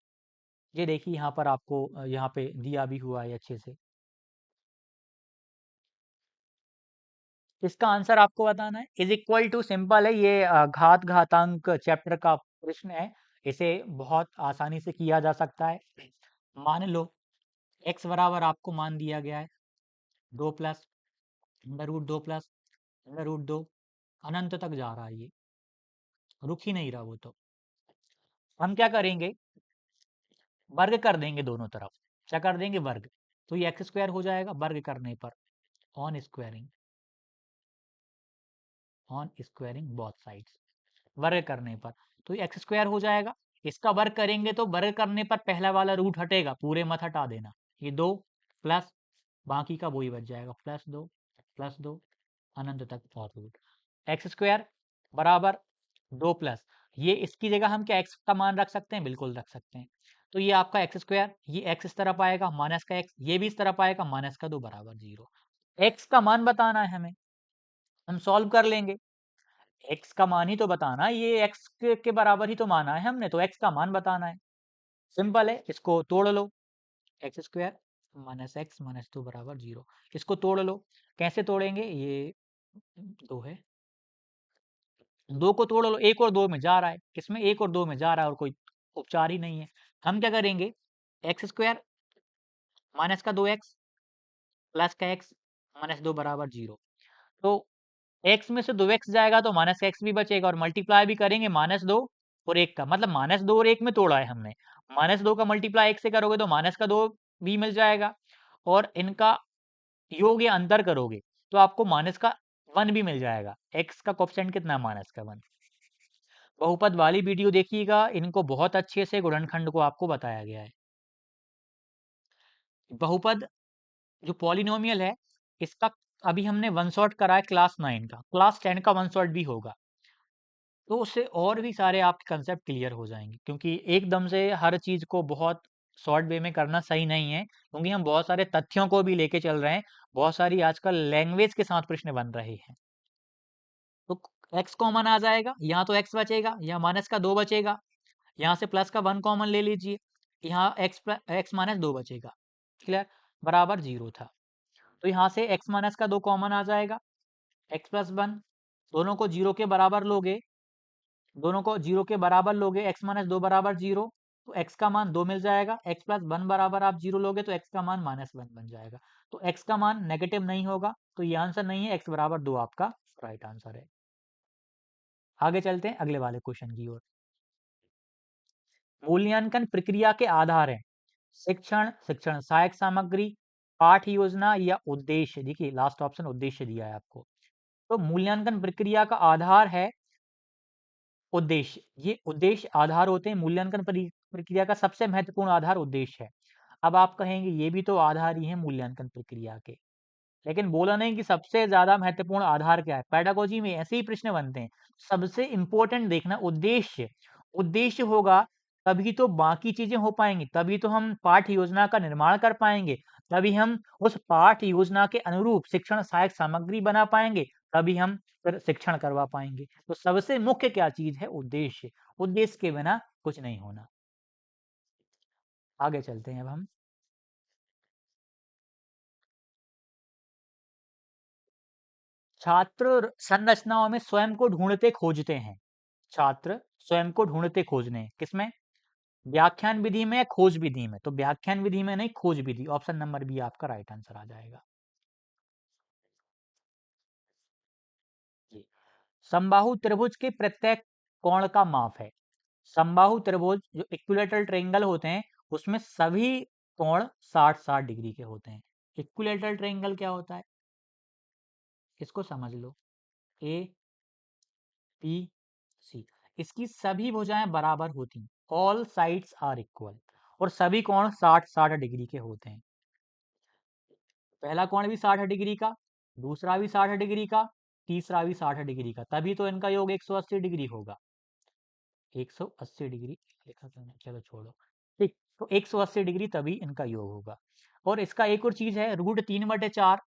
ये देखिए यहाँ पर आपको यहाँ पे दिया भी हुआ है अच्छे से। इसका आंसर आपको बताना है। इज इक्वल टू, सिंपल है ये, घात घातांक चैप्टर का प्रश्न है। इसे बहुत आसानी से किया जा सकता है। मान लो x बराबर आपको मान दिया गया है 2 प्लस अंडर रूट 2 अनंत तक जा रहा है, ये रुक ही नहीं रहा वो। तो हम क्या करेंगे, वर्ग कर देंगे दोनों तरफ। क्या कर देंगे? वर्ग। तो ये एक्स स्क्वायर हो जाएगा वर्ग करने पर, on squaring, on squaring both sides, वर्ग करने पर। तो ये एक्स स्क्वायर हो जाएगा। इसका वर्ग करेंगे तो वर्ग करने पर पहला वाला रूट हटेगा, पूरे मत हटा देना। ये 2 प्लस बाकी का वही बच जाएगा, प्लस 2 अनंत तक और रूट। एक्स स्क्वायर बराबर 2 प्लस, ये इसकी जगह हम क्या एक्स का मान रख सकते हैं? बिल्कुल रख सकते हैं। तो ये आपका एक्स स्क्वायर, ये एक्स इस तरफ आएगा, माइनस का एक्स ये भी इस तरफ आएगा, -का 2 बराबर 0। एक्स का मान बताना है हमें, हम सॉल्व कर लेंगे। एक्स का मान ही तो बताना है, ये एक्स के बराबर ही तो माना है हमने, तो एक्स का मान बताना है। सिंपल है, इसको तोड़ लो। एक्स स्क्वायर -x -2 बराबर 0। इसको तोड़ लो। कैसे तोड़ेंगे? ये 2 है, 2 को तोड़ लो, 1 और 2 में जा रहा है, किसमें? 1 और 2 में जा रहा है, और कोई उपचार ही नहीं है। हम क्या करेंगे, एक्स स्क्वायर -का 2x प्लस का x -2 बराबर 0। तो x में से 2x जाएगा तो -x भी बचेगा, और मल्टीप्लाई भी करेंगे -2 और 1 का, मतलब -2 और 1 में तोड़ा है हमने। -2 का मल्टीप्लाई 1 से करोगे तो -का 2 भी मिल जाएगा, और इनका योग या अंतर करोगे तो आपको -1 भी मिल जाएगा। x का कोएफिशिएंट कितना है? -1। बहुपद वाली वीडियो देखिएगा, इनको बहुत अच्छे से गुणनखंड को आपको बताया गया है। बहुपद जो पॉलिनोमियल है, इसका अभी हमने वन शॉट करा है क्लास 9 का, क्लास 10 का वन शॉट भी होगा, तो उससे और भी सारे आपके कंसेप्ट क्लियर हो जाएंगे। क्योंकि एकदम से हर चीज को बहुत शॉर्ट वे में करना सही नहीं है, क्योंकि हम बहुत सारे तथ्यों को भी लेके चल रहे हैं, बहुत सारी आजकल लैंग्वेज के साथ प्रश्न बन रहे हैं। तो एक्स कॉमन आ जाएगा, यहाँ तो एक्स बचेगा, यहाँ -का 2 बचेगा, यहाँ से +1 कॉमन ले लीजिए, यहाँ एक्स -2 बचेगा। क्लियर? बराबर 0 था। तो यहाँ से x-का 2 कॉमन आ जाएगा, x+1, दोनों को 0 के बराबर लोगे, दोनों को 0 के बराबर लोगे, x-2 बराबर 0, तो x का मान 2 मिल जाएगा। x+1 बराबर आप 0 लोगे तो x का मान -1 बन जाएगा। तो x का मान नेगेटिव नहीं होगा, तो ये आंसर नहीं है, x बराबर 2 आपका राइट आंसर है। आगे चलते हैं अगले वाले क्वेश्चन की ओर। मूल्यांकन प्रक्रिया के आधार हैं शिक्षण, शिक्षण सहायक सामग्री, पाठ योजना या उद्देश्य। देखिए लास्ट ऑप्शन उद्देश्य दिया है आपको। तो मूल्यांकन प्रक्रिया का आधार है उद्देश्य। ये उद्देश्य आधार होते हैं। मूल्यांकन प्रक्रिया का सबसे महत्वपूर्ण आधार उद्देश्य है। अब आप कहेंगे ये भी तो आधार ही है मूल्यांकन प्रक्रिया के, लेकिन बोला नहीं कि सबसे ज्यादा महत्वपूर्ण आधार क्या है। पेडागोजी में ऐसे ही प्रश्न बनते हैं। सबसे इंपॉर्टेंट देखना उद्देश्य। उद्देश्य होगा तभी तो बाकी चीजें हो पाएंगी, तभी तो हम पाठ्य योजना का निर्माण कर पाएंगे, तभी हम उस पाठ्य योजना के अनुरूप शिक्षण सहायक सामग्री बना पाएंगे, तभी हम फिर शिक्षण करवा पाएंगे। तो सबसे मुख्य क्या चीज है? उद्देश्य। उद्देश्य के बिना कुछ नहीं होना। आगे चलते हैं अब हम। छात्र संरचनाओं में स्वयं को ढूंढते खोजते हैं। छात्र स्वयं को ढूंढते खोजने किसमें? व्याख्यान विधि में, खोज विधि में। तो व्याख्यान विधि में नहीं, खोज विधि। ऑप्शन नंबर बी आपका राइट आंसर आ जाएगा। जी। समबाहु त्रिभुज के प्रत्येक कोण का माप है। समबाहु त्रिभुज जो इक्विलेटरल ट्रायंगल होते हैं उसमें सभी कोण 60-60 डिग्री के होते हैं। इक्विलेटरल ट्रायंगल क्या होता है इसको समझ लो। ए बी सी, इसकी सभी भुजाएं बराबर होती हैं। All sides are equal. और सभी कोण 60-60 डिग्री के होते हैं। पहला कोण भी 60 डिग्री का, दूसरा भी 60 डिग्री का, तीसरा भी 60 डिग्री का, तभी तो इनका योग 180 डिग्री होगा। 180 डिग्री लिखा क्यों नहीं? चलो छोड़ो। ठीक, तो 180 डिग्री तभी इनका योग होगा। और इसका एक और चीज है, √3/4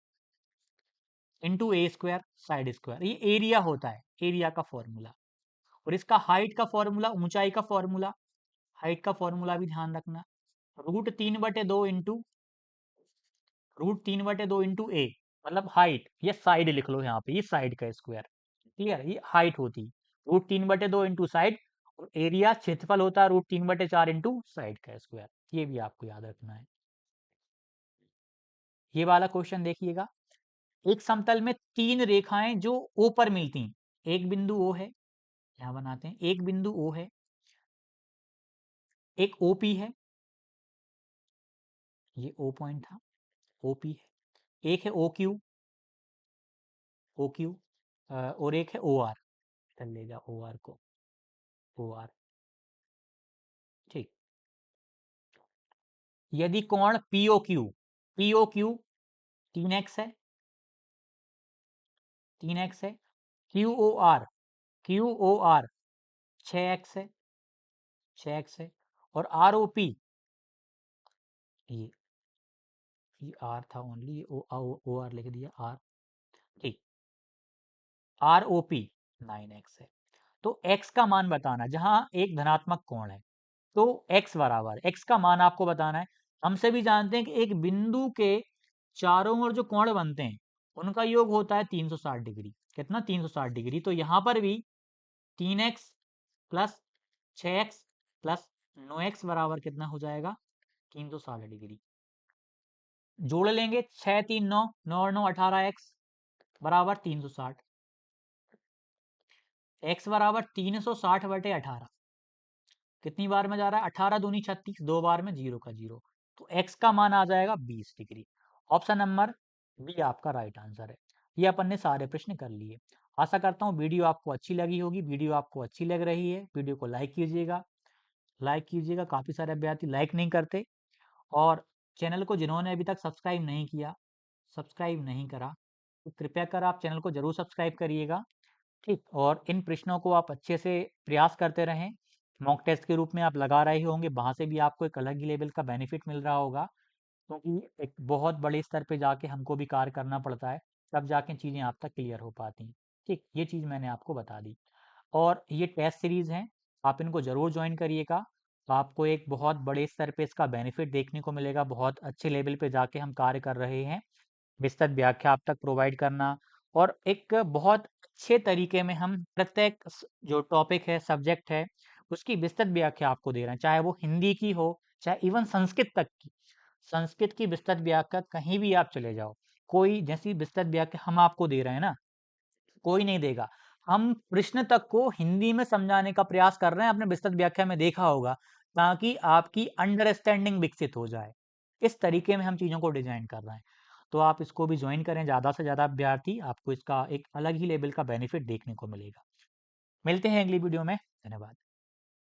इंटू ए स्क्वायर साइड स्क्वायर। ये एरिया होता है, एरिया का फॉर्मूला। और इसका हाइट का फॉर्मूला, ऊंचाई का फॉर्मूला, हाइट का फॉर्मूला भी ध्यान रखना। √3/2 ए, मतलब हाइट। ये साइड लिख लो यहाँ पे, ये साइड का स्क्वायर। क्लियर? ये हाइट होती है √3/2 इंटू साइड। और एरिया क्षेत्रफल होता है √3/4 इंटू साइड का स्क्वायर। ये भी आपको याद रखना है। ये वाला क्वेश्चन देखिएगा। एक समतल में तीन रेखाएं जो ओ पर मिलती हैं। एक बिंदु ओ है, यहां बनाते हैं। एक बिंदु ओ है, एक ओपी है, ये ओ पॉइंट था, ओपी है। एक है ओ क्यू, ओ क्यू, और एक है ओ आर। चल ले जा ओ आर को, ओ आर। ठीक। यदि कोण PO Q, PO Q 3x है, 3x है। Q O R, Q O R 6x है, 6x है। और आर ओ पी, ये आर था ओनली, ओ आर लिख दिया आर। ठीक। आर ओ पी 9x है। तो x का मान बताना, जहां एक धनात्मक कोण है तो x बराबर, x का मान आपको बताना है। हम सभी जानते हैं कि एक बिंदु के चारों ओर जो कोण बनते हैं उनका योग होता है 360 डिग्री। कितना? 360 डिग्री। तो यहां पर भी 3x plus 6x plus 9x बराबर कितना हो जाएगा? 360 डिग्री। जोड़ लेंगे, 6 3 9, 9 और 9 18x बराबर 360। x बराबर 360/18। कितनी बार में जा रहा है? 18 दूनी 36, दो बार में, जीरो का जीरो। तो x का मान आ जाएगा 20 डिग्री। ऑप्शन नंबर बी आपका राइट आंसर है। ये अपन ने सारे प्रश्न कर लिए। आशा करता हूँ वीडियो आपको अच्छी लगी होगी। वीडियो आपको अच्छी लग रही है, वीडियो को लाइक कीजिएगा, लाइक कीजिएगा। काफ़ी सारे अभ्यर्थी लाइक नहीं करते। और चैनल को जिन्होंने अभी तक सब्सक्राइब नहीं किया, सब्सक्राइब नहीं करा, तो कृपया कर आप चैनल को जरूर सब्सक्राइब करिएगा। ठीक। और इन प्रश्नों को आप अच्छे से प्रयास करते रहें। मॉक टेस्ट के रूप में आप लगा रहे होंगे, वहाँ से भी आपको एक अलग ही लेवल का बेनिफिट मिल रहा होगा। क्योंकि एक बहुत बड़े स्तर पे जाके हमको भी कार्य करना पड़ता है, तब जाके चीज़ें आप तक क्लियर हो पाती हैं। ठीक, ये चीज़ मैंने आपको बता दी। और ये टेस्ट सीरीज़ हैं, आप इनको ज़रूर ज्वाइन करिएगा। तो आपको एक बहुत बड़े स्तर पे इसका बेनिफिट देखने को मिलेगा। बहुत अच्छे लेवल पे जाके हम कार्य कर रहे हैं। विस्तृत व्याख्या आप तक प्रोवाइड करना, और एक बहुत अच्छे तरीके में हम प्रत्येक जो टॉपिक है, सब्जेक्ट है, उसकी विस्तृत व्याख्या आपको दे रहे हैं। चाहे वो हिंदी की हो, चाहे इवन संस्कृत तक की। संस्कृत की विस्तृत व्याख्या कहीं भी आप चले जाओ, कोई जैसी विस्तृत व्याख्या हम आपको दे रहे हैं ना, कोई नहीं देगा। हम प्रश्न तक को हिंदी में समझाने का प्रयास कर रहे हैं, आपने विस्तृत व्याख्या में देखा होगा, ताकि आपकी अंडरस्टैंडिंग विकसित हो जाए। इस तरीके में हम चीज़ों को डिज़ाइन कर रहे हैं। तो आप इसको भी जॉइन करें, ज़्यादा से ज़्यादा अभ्यर्थी, आपको इसका एक अलग ही लेवल का बेनिफिट देखने को मिलेगा। मिलते हैं अगली वीडियो में, धन्यवाद।